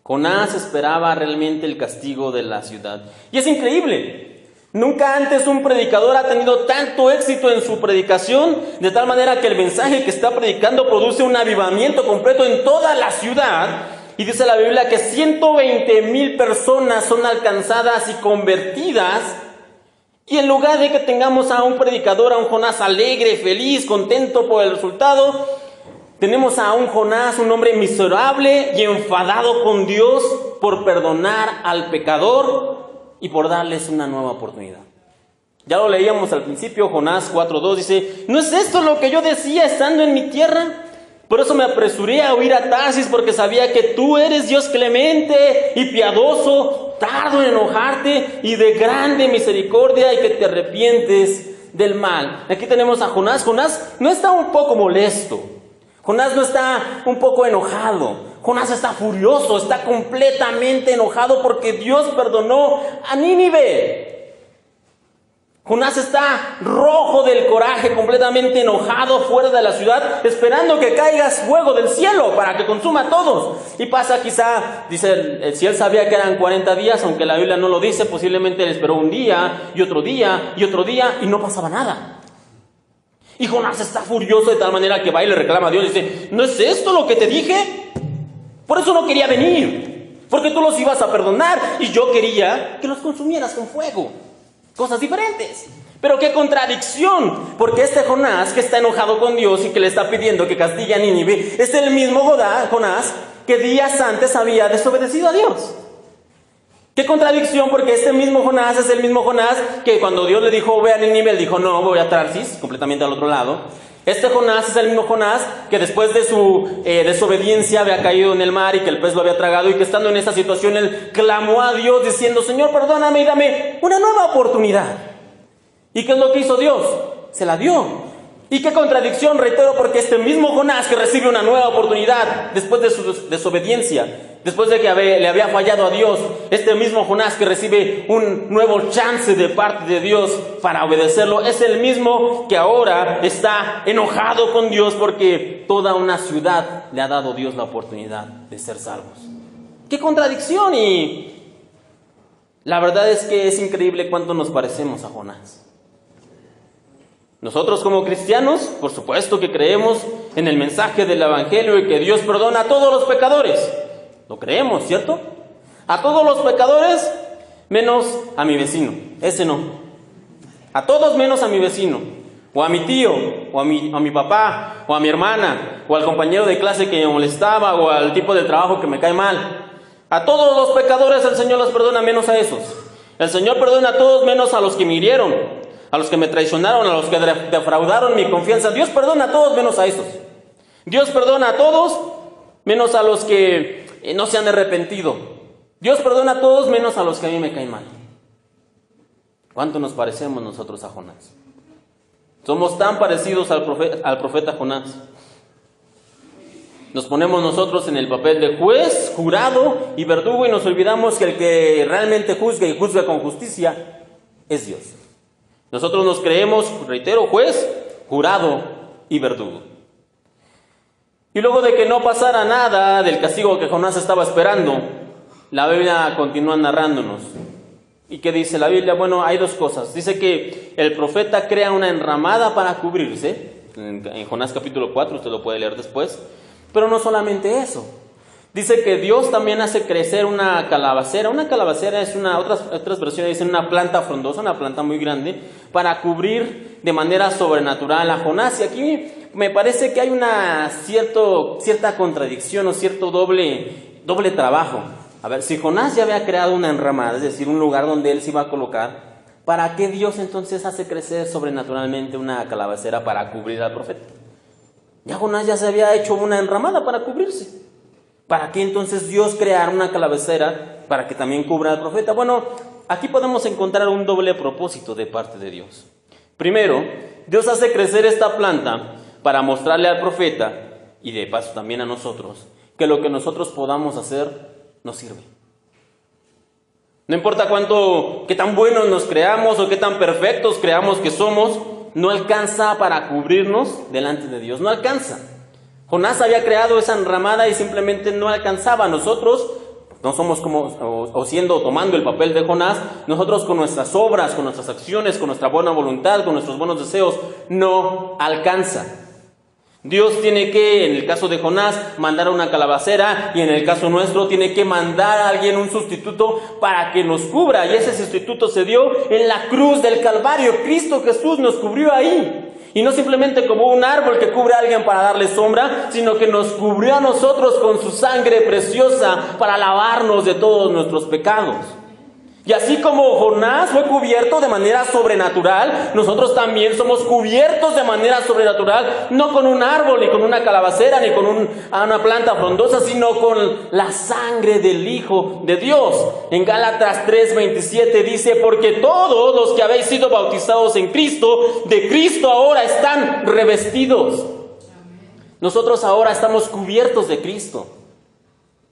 Jonás esperaba realmente el castigo de la ciudad. Y es increíble. Nunca antes un predicador ha tenido tanto éxito en su predicación, de tal manera que el mensaje que está predicando produce un avivamiento completo en toda la ciudad. Y dice la Biblia que 120,000 personas son alcanzadas y convertidas. Y en lugar de que tengamos a un predicador, a un Jonás alegre, feliz, contento por el resultado, tenemos a un Jonás, un hombre miserable y enfadado con Dios por perdonar al pecador y por darles una nueva oportunidad. Ya lo leíamos al principio, Jonás 4:2 dice: ¿no es esto lo que yo decía estando en mi tierra? Por eso me apresuré a huir a Tarsis, porque sabía que tú eres Dios clemente y piadoso, tardo en enojarte y de grande misericordia, y que te arrepientes del mal. Aquí tenemos a Jonás. Jonás no está un poco molesto. Jonás no está un poco enojado. Jonás está furioso, está completamente enojado porque Dios perdonó a Nínive. Jonás está rojo del coraje, completamente enojado fuera de la ciudad, esperando que caiga fuego del cielo para que consuma a todos. Y pasa quizá, dice, si él sabía que eran 40 días, aunque la Biblia no lo dice, posiblemente él esperó un día y otro día y otro día y no pasaba nada. Y Jonás está furioso de tal manera que va y le reclama a Dios y dice, ¿no es esto lo que te dije? Por eso no quería venir, porque tú los ibas a perdonar y yo quería que los consumieras con fuego. Cosas diferentes. Pero qué contradicción, porque este Jonás que está enojado con Dios y que le está pidiendo que castigue a Nínive, es el mismo Jonás que días antes había desobedecido a Dios. Qué contradicción, porque este mismo Jonás es el mismo Jonás que cuando Dios le dijo ve a Nínive, él dijo no, voy a Tarsis, completamente al otro lado. Este Jonás es el mismo Jonás que después de su desobediencia había caído en el mar y que el pez lo había tragado, y que estando en esa situación él clamó a Dios diciendo, Señor, perdóname y dame una nueva oportunidad. ¿Y qué es lo que hizo Dios? Se la dio. Y qué contradicción, reitero, porque este mismo Jonás que recibe una nueva oportunidad después de su desobediencia, después de que le había fallado a Dios, este mismo Jonás que recibe un nuevo chance de parte de Dios para obedecerlo, es el mismo que ahora está enojado con Dios porque toda una ciudad le ha dado Dios la oportunidad de ser salvos. ¡Qué contradicción! Y la verdad es que es increíble cuánto nos parecemos a Jonás. Nosotros como cristianos, por supuesto que creemos en el mensaje del Evangelio y que Dios perdona a todos los pecadores. Lo creemos, ¿cierto? A todos los pecadores, menos a mi vecino. Ese no. A todos menos a mi vecino. O a mi tío, o a mi papá, o a mi hermana, o al compañero de clase que me molestaba, o al tipo de trabajo que me cae mal. A todos los pecadores el Señor los perdona menos a esos. El Señor perdona a todos menos a los que me hirieron, a los que me traicionaron, a los que defraudaron mi confianza. Dios perdona a todos menos a esos. Dios perdona a todos menos a los que no se han arrepentido. Dios perdona a todos menos a los que a mí me caen mal. ¿Cuánto nos parecemos nosotros a Jonás? Somos tan parecidos al profeta Jonás. Nos ponemos nosotros en el papel de juez, jurado y verdugo y nos olvidamos que el que realmente juzga y juzga con justicia es Dios. Nosotros nos creemos, reitero, juez, jurado y verdugo. Y luego de que no pasara nada del castigo que Jonás estaba esperando, la Biblia continúa narrándonos. ¿Y qué dice la Biblia? Bueno, hay dos cosas. Dice que el profeta crea una enramada para cubrirse, en Jonás capítulo 4, usted lo puede leer después. Pero no solamente eso. Dice que Dios también hace crecer una calabacera. Una calabacera es otras versiones dicen una planta frondosa, una planta muy grande, para cubrir de manera sobrenatural a Jonás. Y aquí me parece que hay una cierta contradicción o cierto doble trabajo. A ver, si Jonás ya había creado una enramada, es decir, un lugar donde él se iba a colocar, ¿para qué Dios entonces hace crecer sobrenaturalmente una calabacera para cubrir al profeta? Ya Jonás ya se había hecho una enramada para cubrirse. ¿Para qué entonces Dios crear una calabacera para que también cubra al profeta? Bueno, aquí podemos encontrar un doble propósito de parte de Dios. Primero, Dios hace crecer esta planta para mostrarle al profeta, y de paso también a nosotros, que lo que nosotros podamos hacer nos sirve. No importa qué tan buenos nos creamos o qué tan perfectos creamos que somos, no alcanza para cubrirnos delante de Dios, no alcanza. Jonás había creado esa enramada y simplemente no alcanzaba. Nosotros no somos tomando el papel de Jonás, nosotros con nuestras obras, con nuestras acciones, con nuestra buena voluntad, con nuestros buenos deseos, no alcanza. Dios tiene que, en el caso de Jonás, mandar a una calabacera, y en el caso nuestro tiene que mandar a alguien, un sustituto, para que nos cubra. Y ese sustituto se dio en la cruz del Calvario. Cristo Jesús nos cubrió ahí. Y no simplemente como un árbol que cubre a alguien para darle sombra, sino que nos cubrió a nosotros con su sangre preciosa para lavarnos de todos nuestros pecados. Y así como Jonás fue cubierto de manera sobrenatural, nosotros también somos cubiertos de manera sobrenatural, no con un árbol, ni con una calabacera, ni con una planta frondosa, sino con la sangre del Hijo de Dios. En Gálatas 3:27 dice, porque todos los que habéis sido bautizados en Cristo, de Cristo ahora están revestidos. Nosotros ahora estamos cubiertos de Cristo.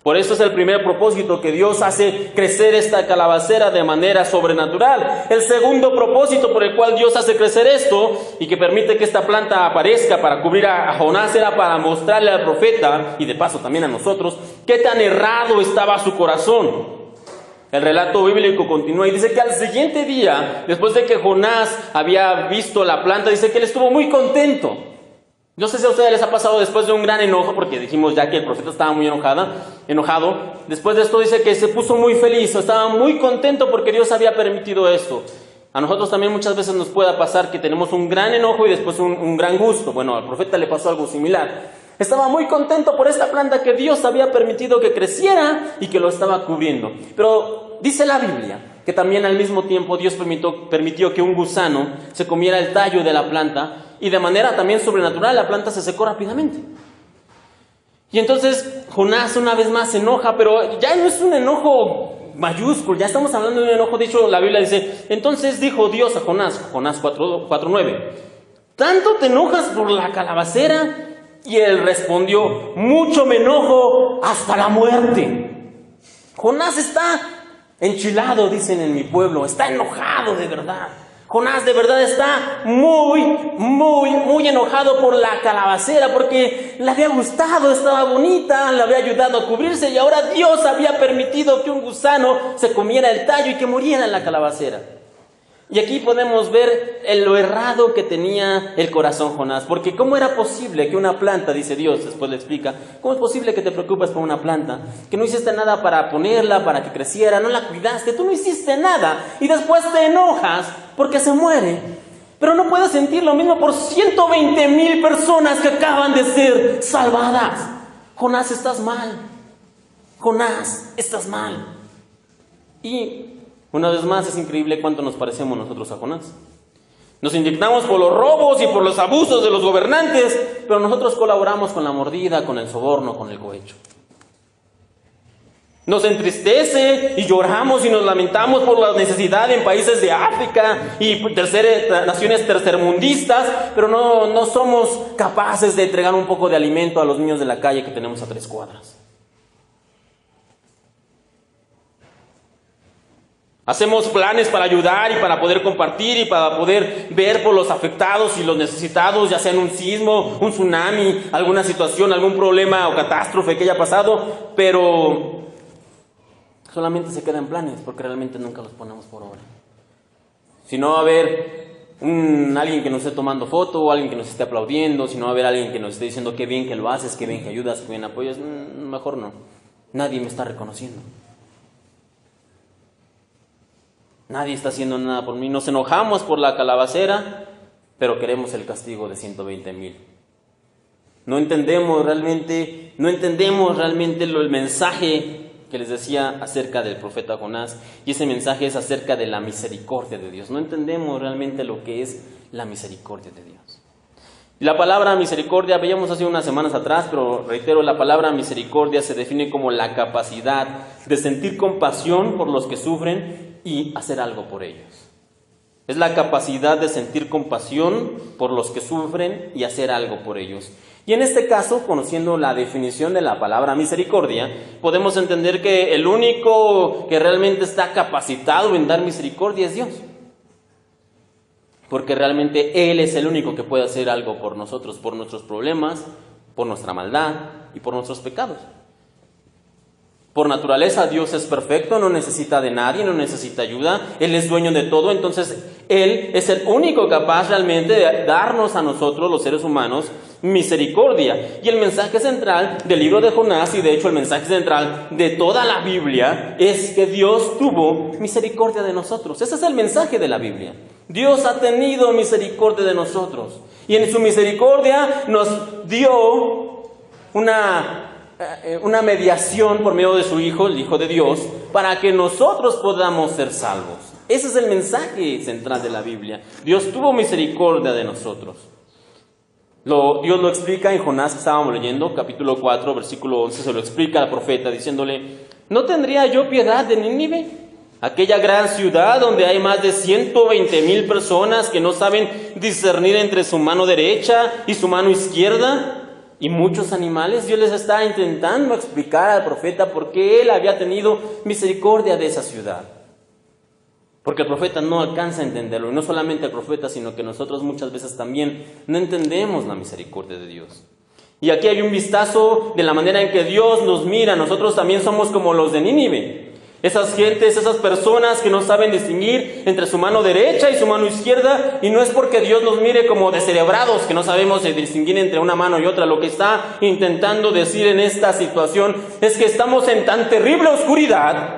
Por eso es el primer propósito, que Dios hace crecer esta calabacera de manera sobrenatural. El segundo propósito por el cual Dios hace crecer esto y que permite que esta planta aparezca para cubrir a Jonás era para mostrarle al profeta, y de paso también a nosotros, qué tan errado estaba su corazón. El relato bíblico continúa y dice que al siguiente día, después de que Jonás había visto la planta, dice que él estuvo muy contento. No sé si a ustedes les ha pasado después de un gran enojo, porque dijimos ya que el profeta estaba muy enojado. Después de esto dice que se puso muy feliz, estaba muy contento porque Dios había permitido esto. A nosotros también muchas veces nos puede pasar que tenemos un gran enojo y después un gran gusto. Bueno, al profeta le pasó algo similar. Estaba muy contento por esta planta que Dios había permitido que creciera y que lo estaba cubriendo. Pero dice la Biblia que también al mismo tiempo Dios permitió que un gusano se comiera el tallo de la planta, y de manera también sobrenatural la planta se secó rápidamente. Y entonces Jonás una vez más se enoja, pero ya no es un enojo mayúsculo, ya estamos hablando de un enojo. De hecho, la Biblia dice: entonces dijo Dios a Jonás, Jonás 4:9, ¿tanto te enojas por la calabacera? Y él respondió: mucho me enojo hasta la muerte. Jonás está enchilado, dicen en mi pueblo, está enojado de verdad. Jonás de verdad está muy enojado por la calabacera, porque le había gustado, estaba bonita, le había ayudado a cubrirse, y ahora Dios había permitido que un gusano se comiera el tallo y que muriera en la calabacera. Y aquí podemos ver lo errado que tenía el corazón Jonás, porque ¿cómo era posible que una planta, dice Dios, después le explica, cómo es posible que te preocupes por una planta, que no hiciste nada para ponerla, para que creciera, no la cuidaste, tú no hiciste nada, y después te enojas porque se muere? Pero no puedes sentir lo mismo por 120,000 personas que acaban de ser salvadas. Jonás, estás mal. Jonás, estás mal. Y una vez más, es increíble cuánto nos parecemos nosotros a Jonás. Nos indignamos por los robos y por los abusos de los gobernantes, pero nosotros colaboramos con la mordida, con el soborno, con el cohecho. Nos entristece y lloramos y nos lamentamos por la necesidad en países de África y naciones tercermundistas, pero no somos capaces de entregar un poco de alimento a los niños de la calle que tenemos a 3 cuadras. Hacemos planes para ayudar y para poder compartir y para poder ver por los afectados y los necesitados, ya sea en un sismo, un tsunami, alguna situación, algún problema o catástrofe que haya pasado, pero solamente se quedan planes porque realmente nunca los ponemos por obra. Si no va a haber alguien que nos esté tomando foto, o alguien que nos esté aplaudiendo, si no va a haber alguien que nos esté diciendo qué bien que lo haces, qué bien que ayudas, qué bien apoyas, mejor no. Nadie me está reconociendo. Nadie está haciendo nada por mí. Nos enojamos por la calabacera, pero queremos el castigo de 120,000. No entendemos realmente el mensaje que les decía acerca del profeta Jonás, y ese mensaje es acerca de la misericordia de Dios. No entendemos realmente lo que es la misericordia de Dios. La palabra misericordia, veíamos hace unas semanas atrás, pero reitero, la palabra misericordia se define como la capacidad de sentir compasión por los que sufren y hacer algo por ellos. Es la capacidad de sentir compasión por los que sufren y hacer algo por ellos. Y en este caso, conociendo la definición de la palabra misericordia, podemos entender que el único que realmente está capacitado en dar misericordia es Dios. Porque realmente Él es el único que puede hacer algo por nosotros, por nuestros problemas, por nuestra maldad y por nuestros pecados. Por naturaleza Dios es perfecto, no necesita de nadie, no necesita ayuda, Él es dueño de todo, entonces Él es el único capaz realmente de darnos a nosotros, los seres humanos, misericordia. Y el mensaje central del libro de Jonás, y de hecho el mensaje central de toda la Biblia, es que Dios tuvo misericordia de nosotros. Ese es el mensaje de la Biblia. Dios ha tenido misericordia de nosotros, y en su misericordia nos dio una mediación por medio de su Hijo, el Hijo de Dios, para que nosotros podamos ser salvos. Ese es el mensaje central de la Biblia. Dios tuvo misericordia de nosotros. Dios lo explica en Jonás, que estábamos leyendo, capítulo 4, versículo 11, se lo explica al profeta diciéndole: ¿no tendría yo piedad de Nínive? Aquella gran ciudad donde hay más de 120,000 personas que no saben discernir entre su mano derecha y su mano izquierda. y muchos animales, Dios les está intentando explicar al profeta por qué él había tenido misericordia de esa ciudad. Porque el profeta no alcanza a entenderlo, y no solamente el profeta, sino que nosotros muchas veces también no entendemos la misericordia de Dios. Y aquí hay un vistazo de la manera en que Dios nos mira. Nosotros también somos como los de Nínive. Esas gentes, esas personas que no saben distinguir entre su mano derecha y su mano izquierda, y no es porque Dios nos mire como descerebrados, que no sabemos distinguir entre una mano y otra. Lo que está intentando decir en esta situación es que estamos en tan terrible oscuridad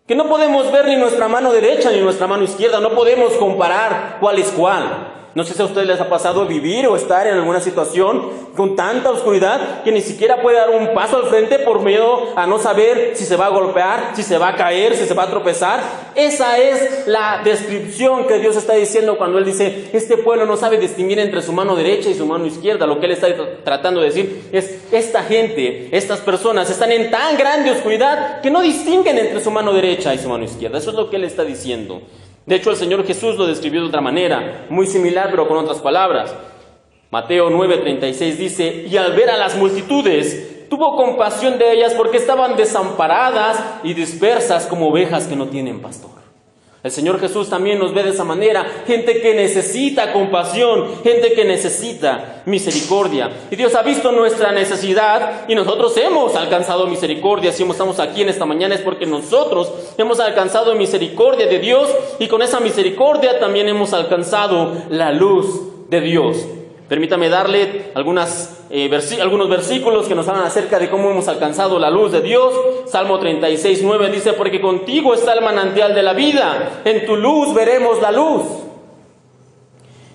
que no podemos ver ni nuestra mano derecha ni nuestra mano izquierda, no podemos comparar cuál es cuál. No sé si a ustedes les ha pasado vivir o estar en alguna situación con tanta oscuridad que ni siquiera puede dar un paso al frente por miedo a no saber si se va a golpear, si se va a caer, si se va a tropezar. Esa es la descripción que Dios está diciendo cuando Él dice, este pueblo no sabe distinguir entre su mano derecha y su mano izquierda. Lo que Él está tratando de decir es, esta gente, estas personas están en tan grande oscuridad que no distinguen entre su mano derecha y su mano izquierda. Eso es lo que Él está diciendo. De hecho, el Señor Jesús lo describió de otra manera, muy similar, pero con otras palabras. Mateo 9:36 dice, y al ver a las multitudes, tuvo compasión de ellas porque estaban desamparadas y dispersas como ovejas que no tienen pastor. El Señor Jesús también nos ve de esa manera, gente que necesita compasión, gente que necesita misericordia. Y Dios ha visto nuestra necesidad y nosotros hemos alcanzado misericordia. Si estamos aquí en esta mañana es porque nosotros hemos alcanzado misericordia de Dios y con esa misericordia también hemos alcanzado la luz de Dios. Permítame darle algunos versículos que nos hablan acerca de cómo hemos alcanzado la luz de Dios. Salmo 36:9 dice, porque contigo está el manantial de la vida, en tu luz veremos la luz.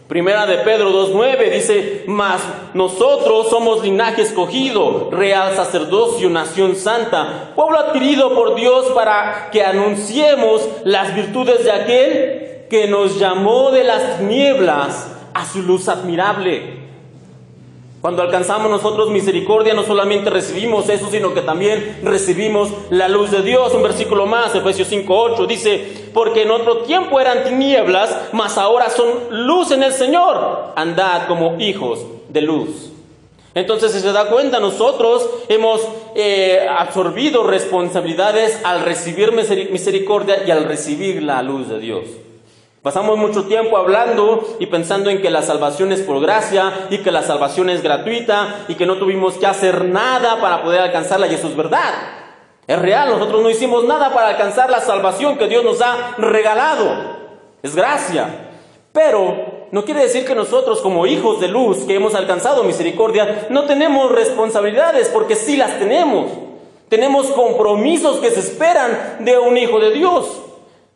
Primera de Pedro 2:9 dice, mas nosotros somos linaje escogido, real sacerdocio, nación santa, pueblo adquirido por Dios para que anunciemos las virtudes de aquel que nos llamó de las tinieblas a su luz admirable. Cuando alcanzamos nosotros misericordia, no solamente recibimos eso, sino que también recibimos la luz de Dios. Un versículo más, Efesios 5:8, dice, porque en otro tiempo eran tinieblas, mas ahora son luz en el Señor. Andad como hijos de luz. Entonces, si se da cuenta, nosotros hemos absorbido responsabilidades al recibir misericordia y al recibir la luz de Dios. Pasamos mucho tiempo hablando y pensando en que la salvación es por gracia y que la salvación es gratuita y que no tuvimos que hacer nada para poder alcanzarla, y eso es verdad. Es real, nosotros no hicimos nada para alcanzar la salvación que Dios nos ha regalado. Es gracia. Pero no quiere decir que nosotros como hijos de luz que hemos alcanzado misericordia no tenemos responsabilidades, porque sí las tenemos. Tenemos compromisos que se esperan de un hijo de Dios,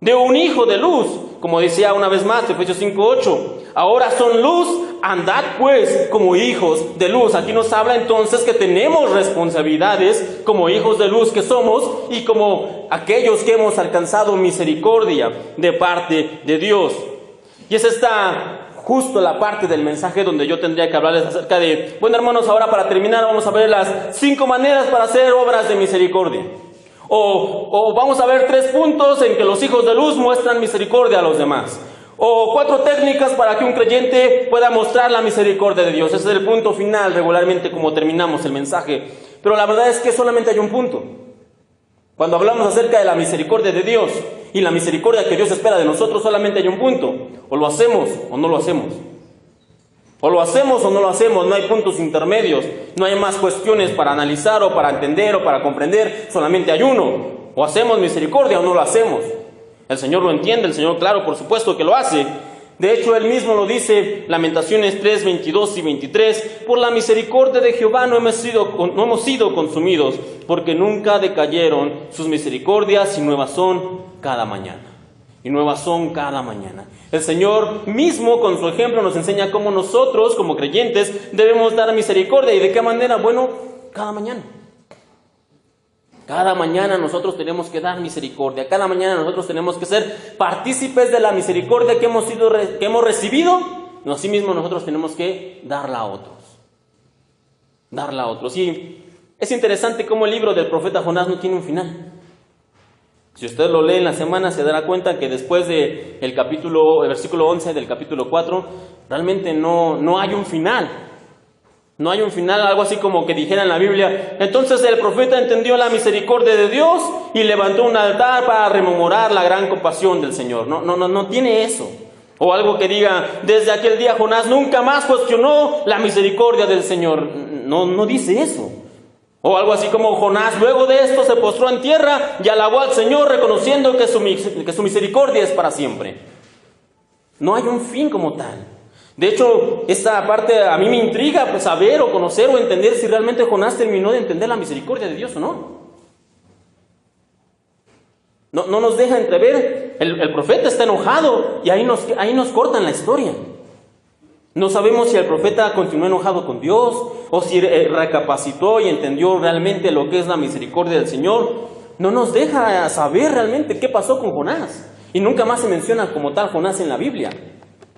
de un hijo de luz. Como decía una vez más, Efesios 5:8, ahora son luz, andad pues como hijos de luz. Aquí nos habla entonces que tenemos responsabilidades como hijos de luz que somos y como aquellos que hemos alcanzado misericordia de parte de Dios. Y es esta justo la parte del mensaje donde yo tendría que hablarles acerca de, bueno hermanos, ahora para terminar vamos a ver las 5 maneras para hacer obras de misericordia. O vamos a ver 3 puntos en que los hijos de luz muestran misericordia a los demás. O 4 técnicas para que un creyente pueda mostrar la misericordia de Dios. Ese es el punto final regularmente como terminamos el mensaje. Pero la verdad es que solamente hay un punto. Cuando hablamos acerca de la misericordia de Dios y la misericordia que Dios espera de nosotros, solamente hay un punto. O lo hacemos o no lo hacemos. O lo hacemos o no lo hacemos, no hay puntos intermedios, no hay más cuestiones para analizar o para entender o para comprender, solamente hay uno. O hacemos misericordia o no lo hacemos. El Señor lo entiende, el Señor, claro, por supuesto que lo hace. De hecho, Él mismo lo dice, Lamentaciones 3, 22 y 23, por la misericordia de Jehová no hemos sido consumidos, porque nunca decayeron sus misericordias y nuevas son cada mañana. Y nuevas son cada mañana. El Señor mismo con su ejemplo nos enseña cómo nosotros como creyentes debemos dar misericordia. ¿Y de qué manera? Bueno, cada mañana. Cada mañana nosotros tenemos que dar misericordia. Cada mañana nosotros tenemos que ser partícipes de la misericordia que hemos recibido. Asimismo nosotros tenemos que darla a otros. Darla a otros. Y es interesante cómo el libro del profeta Jonás no tiene un final. Si usted lo lee en la semana se dará cuenta que después del versículo 11 del capítulo 4, realmente no hay un final. No hay un final, algo así como que dijera en la Biblia: entonces el profeta entendió la misericordia de Dios y levantó un altar para rememorar la gran compasión del Señor. No tiene eso. O algo que diga: desde aquel día Jonás nunca más cuestionó la misericordia del Señor. No dice eso. O algo así como: Jonás luego de esto se postró en tierra y alabó al Señor, reconociendo que su misericordia es para siempre. No hay un fin como tal. De hecho, esta parte a mí me intriga, pues, saber o conocer o entender si realmente Jonás terminó de entender la misericordia de Dios o no. No nos deja entrever. El profeta está enojado y ahí nos cortan la historia. No sabemos si el profeta continuó enojado con Dios o si recapacitó y entendió realmente lo que es la misericordia del Señor. No nos deja saber realmente qué pasó con Jonás. Y nunca más se menciona como tal Jonás en la Biblia.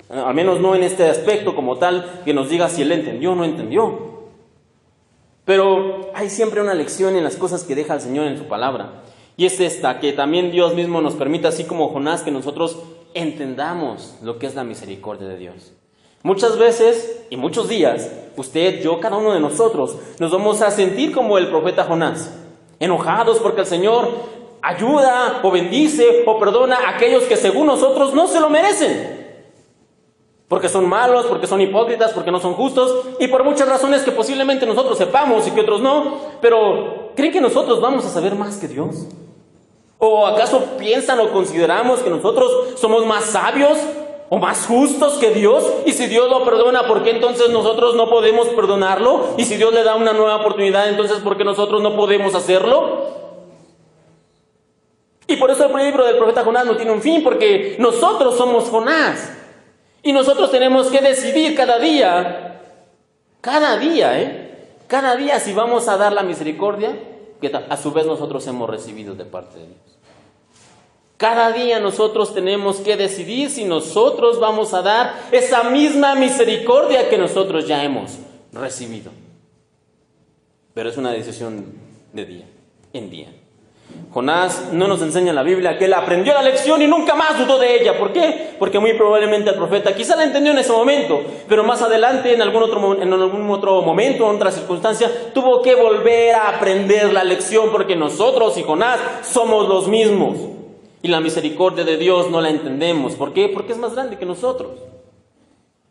Al menos no en este aspecto como tal, que nos diga si él entendió o no entendió. Pero hay siempre una lección en las cosas que deja el Señor en su palabra. Y es esta: que también Dios mismo nos permite, así como Jonás, que nosotros entendamos lo que es la misericordia de Dios. Muchas veces y muchos días, usted, yo, cada uno de nosotros, nos vamos a sentir como el profeta Jonás, enojados porque el Señor ayuda o bendice o perdona a aquellos que según nosotros no se lo merecen. Porque son malos, porque son hipócritas, porque no son justos y por muchas razones que posiblemente nosotros sepamos y que otros no. Pero ¿creen que nosotros vamos a saber más que Dios? ¿O acaso piensan o consideramos que nosotros somos más sabios o más justos que Dios? Y si Dios lo perdona, ¿por qué entonces nosotros no podemos perdonarlo? Y si Dios le da una nueva oportunidad, entonces ¿por qué nosotros no podemos hacerlo? Y por eso el libro del profeta Jonás no tiene un fin, porque nosotros somos Jonás. Y nosotros tenemos que decidir cada día si vamos a dar la misericordia que a su vez nosotros hemos recibido de parte de Dios. Cada día nosotros tenemos que decidir si nosotros vamos a dar esa misma misericordia que nosotros ya hemos recibido. Pero es una decisión de día en día. Jonás no nos enseña en la Biblia que él aprendió la lección y nunca más dudó de ella. ¿Por qué? Porque muy probablemente el profeta quizá la entendió en ese momento, pero más adelante, en algún otro momento, en otra circunstancia, tuvo que volver a aprender la lección, porque nosotros y Jonás somos los mismos. Y la misericordia de Dios no la entendemos. ¿Por qué? Porque es más grande que nosotros.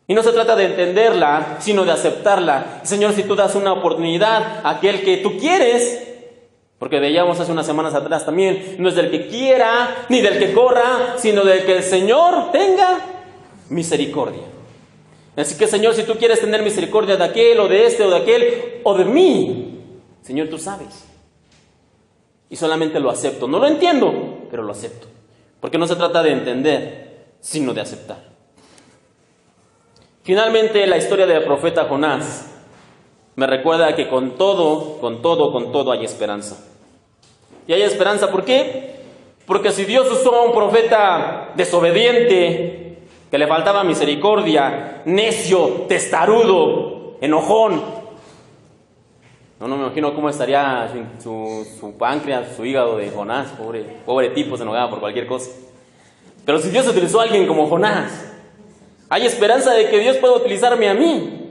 Y no se trata de entenderla, sino de aceptarla. Señor, si tú das una oportunidad a aquel que tú quieres, porque veíamos hace unas semanas atrás también, no es del que quiera, ni del que corra, sino del que el Señor tenga misericordia. Así que, Señor, si tú quieres tener misericordia de aquel, o de este, o de aquel, o de mí, Señor, tú sabes. Y solamente lo acepto. No lo entiendo, pero lo acepto. Porque no se trata de entender, sino de aceptar. Finalmente, la historia del profeta Jonás me recuerda que con todo hay esperanza. Y hay esperanza, ¿por qué? Porque si Dios usó a un profeta desobediente, que le faltaba misericordia, necio, testarudo, enojón, no me imagino cómo estaría su páncreas, su hígado de Jonás. Pobre tipo, se enojaba por cualquier cosa. Pero si Dios utilizó a alguien como Jonás, hay esperanza de que Dios pueda utilizarme a mí.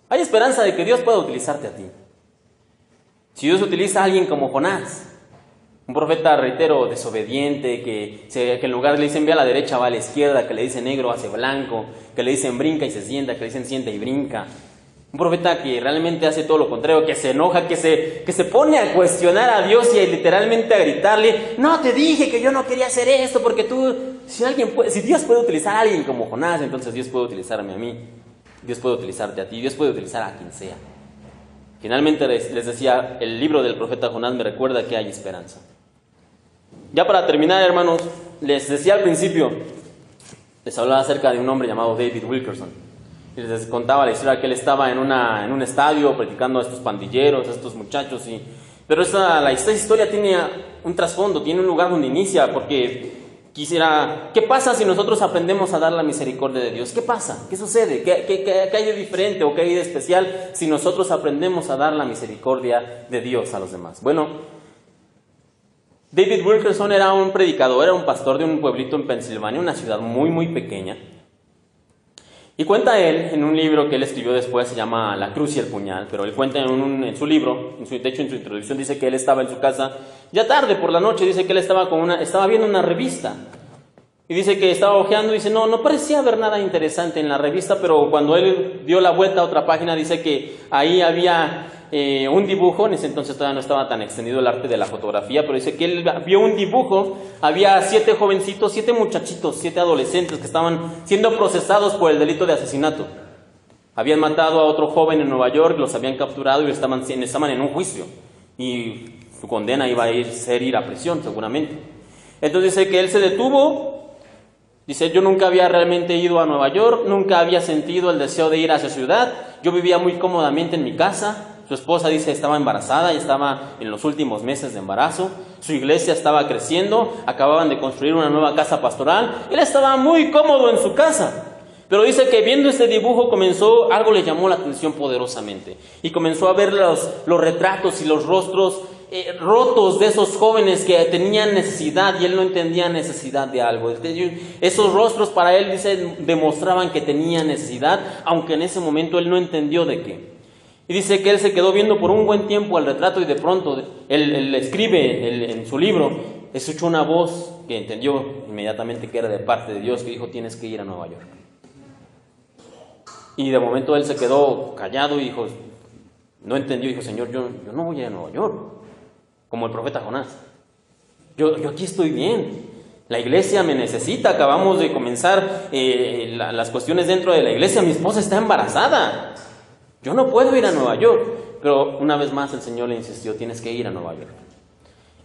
Hay esperanza de que Dios pueda utilizarte a ti. Si Dios utiliza a alguien como Jonás, un profeta, reitero, desobediente, que en lugar le dicen ve a la derecha, va a la izquierda, que le dicen negro, hace blanco, que le dicen brinca y se sienta, que le dicen sienta y brinca. Un profeta que realmente hace todo lo contrario, que se enoja, que se pone a cuestionar a Dios y literalmente a gritarle: no, te dije que yo no quería hacer esto, porque tú, si Dios puede utilizar a alguien como Jonás, entonces Dios puede utilizarme a mí. Dios puede utilizarte a ti, Dios puede utilizar a quien sea. Finalmente les decía, el libro del profeta Jonás me recuerda que hay esperanza. Ya para terminar, hermanos, les decía al principio, les hablaba acerca de un hombre llamado David Wilkerson. Y les contaba la historia que él estaba en un estadio practicando a estos pandilleros, a estos muchachos. Pero esta historia tiene un trasfondo, tiene un lugar donde inicia, porque ¿qué pasa si nosotros aprendemos a dar la misericordia de Dios? ¿Qué pasa? ¿Qué sucede? ¿Qué hay de diferente o qué hay de especial si nosotros aprendemos a dar la misericordia de Dios a los demás? Bueno, David Wilkerson era un predicador, era un pastor de un pueblito en Pensilvania, una ciudad muy, muy pequeña. Y cuenta él en un libro que él escribió después, se llama La cruz y el puñal, pero él cuenta en su libro, de hecho en su introducción dice que él estaba en su casa, ya tarde por la noche, dice que él estaba viendo una revista. Y dice que estaba hojeando y dice, no parecía haber nada interesante en la revista, pero cuando él dio la vuelta a otra página, dice que ahí había un dibujo. En ese entonces todavía no estaba tan extendido el arte de la fotografía, pero dice que él vio un dibujo, había 7 jovencitos, 7 muchachitos, 7 adolescentes que estaban siendo procesados por el delito de asesinato. Habían matado a otro joven en Nueva York, los habían capturado y estaban en un juicio. Y su condena iba a ser ir a prisión, seguramente. Entonces dice que él se detuvo. Dice, yo nunca había realmente ido a Nueva York, nunca había sentido el deseo de ir a esa ciudad. Yo vivía muy cómodamente en mi casa. Su esposa, dice, estaba embarazada y estaba en los últimos meses de embarazo. Su iglesia estaba creciendo, acababan de construir una nueva casa pastoral. Él estaba muy cómodo en su casa. Pero dice que viendo este dibujo algo le llamó la atención poderosamente. Y comenzó a ver los retratos y los rostros rotos de esos jóvenes que tenían necesidad y él no entendía necesidad de algo. Esos rostros para él, dice, demostraban que tenían necesidad, aunque en ese momento él no entendió de qué. Y dice que él se quedó viendo por un buen tiempo al retrato y de pronto él escribe en su libro, escuchó una voz que entendió inmediatamente que era de parte de Dios, que dijo, tienes que ir a Nueva York. Y de momento él se quedó callado y dijo, no entendió, dijo, Señor, yo no voy a ir a Nueva York, como el profeta Jonás. Yo aquí estoy bien, la iglesia me necesita, acabamos de comenzar las cuestiones dentro de la iglesia, mi esposa está embarazada, yo no puedo ir a Nueva York. Pero una vez más el Señor le insistió, tienes que ir a Nueva York.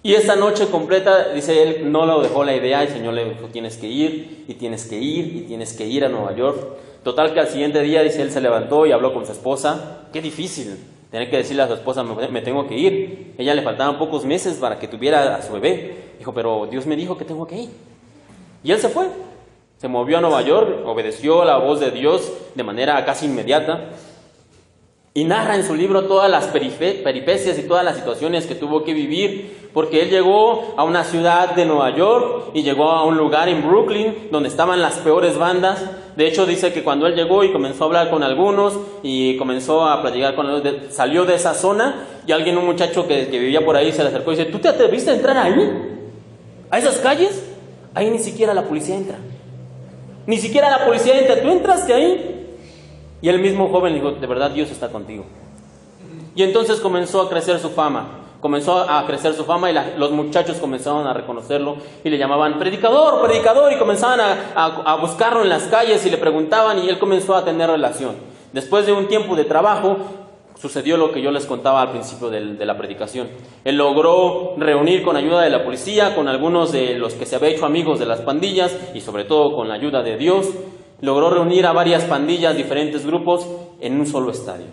Y esta noche completa, dice él, no lo dejó la idea, el Señor le dijo, tienes que ir, y tienes que ir, y tienes que ir a Nueva York. Total que al siguiente día, dice, él se levantó y habló con su esposa. Qué difícil tener que decirle a su esposa, me tengo que ir. Ella le faltaban pocos meses para que tuviera a su bebé. Dijo, pero Dios me dijo que tengo que ir. Y él se fue. Se movió a Nueva York, obedeció la voz de Dios de manera casi inmediata. Y narra en su libro todas las peripecias y todas las situaciones que tuvo que vivir, porque él llegó a una ciudad de Nueva York y llegó a un lugar en Brooklyn donde estaban las peores bandas. De hecho dice que cuando él llegó y comenzó a hablar con algunos y comenzó a platicar con ellos, salió de esa zona y un muchacho que vivía por ahí se le acercó y dice, ¿tú te atreviste a entrar ahí? ¿A esas calles? Ahí ni siquiera la policía entra. Ni siquiera la policía entra, ¿tú entraste ahí? Y el mismo joven le dijo, de verdad Dios está contigo. Y entonces comenzó a crecer su fama. Y los muchachos comenzaron a reconocerlo y le llamaban predicador, predicador, y comenzaban a buscarlo en las calles y le preguntaban y él comenzó a tener relación. Después de un tiempo de trabajo, sucedió lo que yo les contaba al principio de la predicación. Él logró reunir con ayuda de la policía, con algunos de los que se había hecho amigos de las pandillas y sobre todo con la ayuda de Dios, logró reunir a varias pandillas, diferentes grupos, en un solo estadio.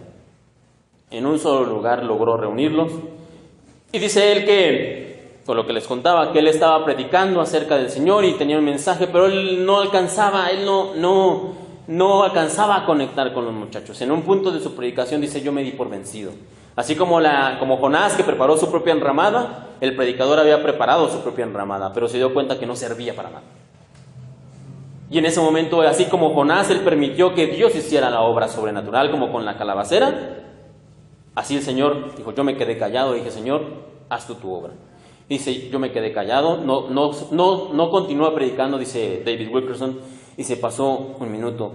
En un solo lugar logró reunirlos. Y dice él que, con lo que les contaba, que él estaba predicando acerca del Señor y tenía un mensaje, pero él no alcanzaba a conectar con los muchachos. En un punto de su predicación dice, yo me di por vencido. Así como Jonás, que preparó su propia enramada, el predicador había preparado su propia enramada, pero se dio cuenta que no servía para nada. Y en ese momento, así como Jonás, él permitió que Dios hiciera la obra sobrenatural, como con la calabacera, así el Señor dijo, yo me quedé callado, y dije, Señor, haz tú tu obra. Dice, yo me quedé callado, no continúa predicando, dice David Wilkerson, y se pasó 1 minuto,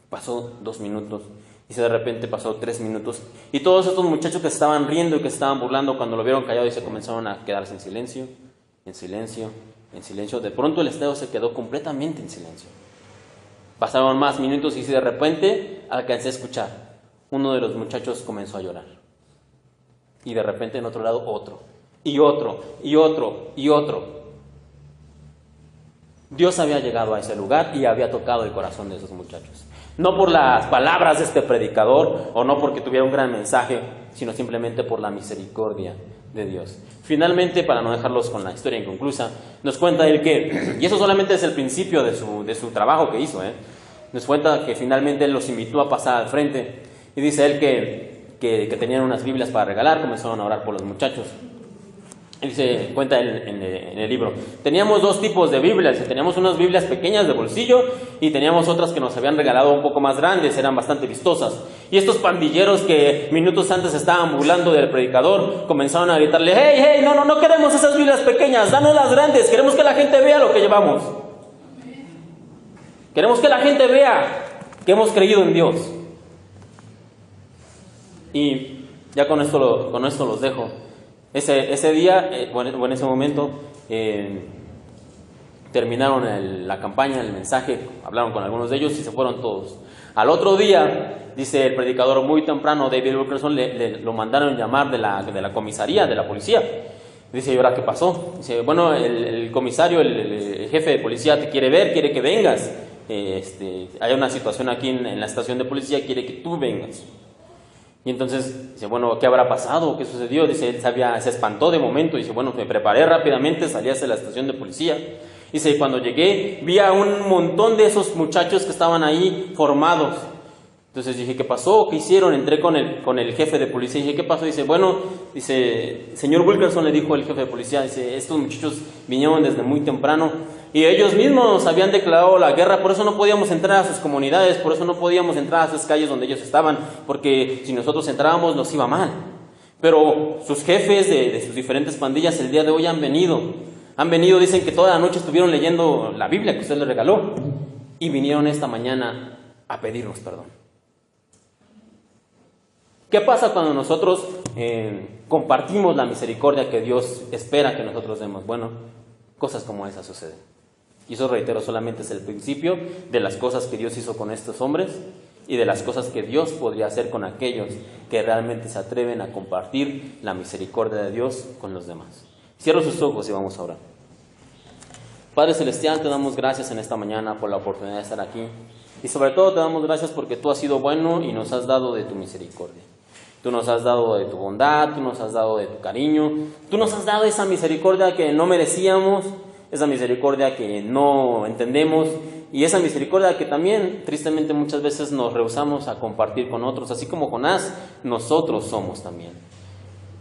pasó 2 minutos, y de repente pasó 3 minutos, y todos estos muchachos que estaban riendo y que estaban burlando, cuando lo vieron callado, y se comenzaron a quedarse en silencio, en silencio, en silencio. De pronto el estadio se quedó completamente en silencio. Pasaron más minutos y de repente alcancé a escuchar. Uno de los muchachos comenzó a llorar. Y de repente en otro lado otro, y otro, y otro, y otro. Dios había llegado a ese lugar y había tocado el corazón de esos muchachos. No por las palabras de este predicador o no porque tuviera un gran mensaje, sino simplemente por la misericordia de Dios. Finalmente, para no dejarlos con la historia inconclusa, nos cuenta él que, y eso solamente es el principio de su trabajo que hizo, nos cuenta que finalmente él los invitó a pasar al frente y dice él que tenían unas Biblias para regalar, comenzaron a orar por los muchachos. Dice, cuenta en el libro, teníamos dos tipos de Biblias, teníamos unas Biblias pequeñas de bolsillo y teníamos otras que nos habían regalado un poco más grandes, eran bastante vistosas. Y estos pandilleros que minutos antes estaban burlando del predicador, comenzaron a gritarle, hey, no queremos esas Biblias pequeñas, danos las grandes, queremos que la gente vea lo que llevamos. Queremos que la gente vea que hemos creído en Dios. Y ya con esto los dejo. Ese día, en ese momento, terminaron la campaña, el mensaje, hablaron con algunos de ellos y se fueron todos. Al otro día, dice el predicador, muy temprano, David Wilkerson lo mandaron llamar de la comisaría, de la policía. Dice, ¿y ahora qué pasó? Dice, bueno, el comisario, el jefe de policía te quiere ver, quiere que vengas. Hay una situación aquí en la estación de policía, quiere que tú vengas. Y entonces dice, bueno, ¿qué habrá pasado? ¿Qué sucedió? Dice, él se espantó de momento. Dice, bueno, me preparé rápidamente, salí hacia la estación de policía. Dice, cuando llegué, vi a un montón de esos muchachos que estaban ahí formados. Entonces dije, ¿qué pasó? ¿Qué hicieron? Entré con el jefe de policía y dije, ¿qué pasó? Dice, bueno, señor Wilkerson, le dijo el jefe de policía, dice, estos muchachos vinieron desde muy temprano y ellos mismos habían declarado la guerra, por eso no podíamos entrar a sus comunidades, por eso no podíamos entrar a sus calles donde ellos estaban, porque si nosotros entrábamos nos iba mal. Pero sus jefes de sus diferentes pandillas el día de hoy han venido, dicen que toda la noche estuvieron leyendo la Biblia que usted les regaló y vinieron esta mañana a pedirnos perdón. ¿Qué pasa cuando nosotros compartimos la misericordia que Dios espera que nosotros demos? Bueno, cosas como esas suceden. Y eso, reitero, solamente es el principio de las cosas que Dios hizo con estos hombres y de las cosas que Dios podría hacer con aquellos que realmente se atreven a compartir la misericordia de Dios con los demás. Cierra sus ojos y vamos a orar. Padre Celestial, te damos gracias en esta mañana por la oportunidad de estar aquí. Y sobre todo te damos gracias porque tú has sido bueno y nos has dado de tu misericordia. Tú nos has dado de tu bondad, tú nos has dado de tu cariño, tú nos has dado esa misericordia que no merecíamos, esa misericordia que no entendemos y esa misericordia que también tristemente muchas veces nos rehusamos a compartir con otros, así como Jonás, nosotros somos también.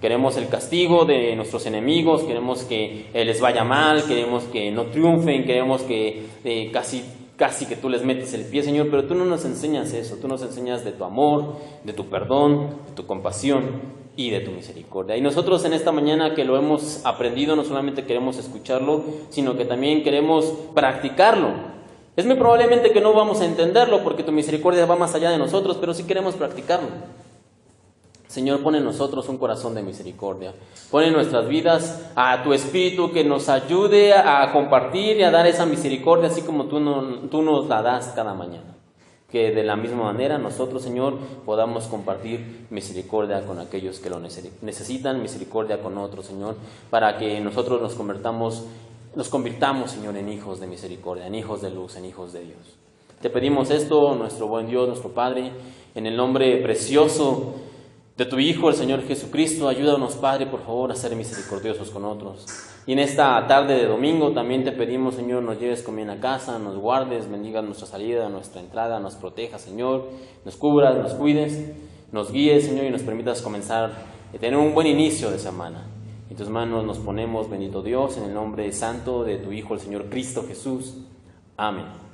Queremos el castigo de nuestros enemigos, queremos que les vaya mal, queremos que no triunfen, queremos que casi que tú les metes el pie, Señor, pero tú no nos enseñas eso, tú nos enseñas de tu amor, de tu perdón, de tu compasión y de tu misericordia. Y nosotros en esta mañana que lo hemos aprendido, no solamente queremos escucharlo, sino que también queremos practicarlo. Es muy probablemente que no vamos a entenderlo porque tu misericordia va más allá de nosotros, pero sí queremos practicarlo. Señor, pon en nosotros un corazón de misericordia. Pon en nuestras vidas a tu Espíritu que nos ayude a compartir y a dar esa misericordia así como tú nos la das cada mañana. Que de la misma manera nosotros, Señor, podamos compartir misericordia con aquellos que lo necesitan, misericordia con otros, Señor, para que nosotros nos convirtamos, Señor, en hijos de misericordia, en hijos de luz, en hijos de Dios. Te pedimos esto, nuestro buen Dios, nuestro Padre, en el nombre precioso de tu Hijo, el Señor Jesucristo. Ayúdanos, Padre, por favor, a ser misericordiosos con otros. Y en esta tarde de domingo también te pedimos, Señor, nos lleves con bien a casa, nos guardes, bendigas nuestra salida, nuestra entrada, nos protejas, Señor, nos cubras, nos cuides, nos guíes, Señor, y nos permitas comenzar a tener un buen inicio de semana. En tus manos nos ponemos, bendito Dios, en el nombre santo de tu Hijo, el Señor Cristo Jesús. Amén.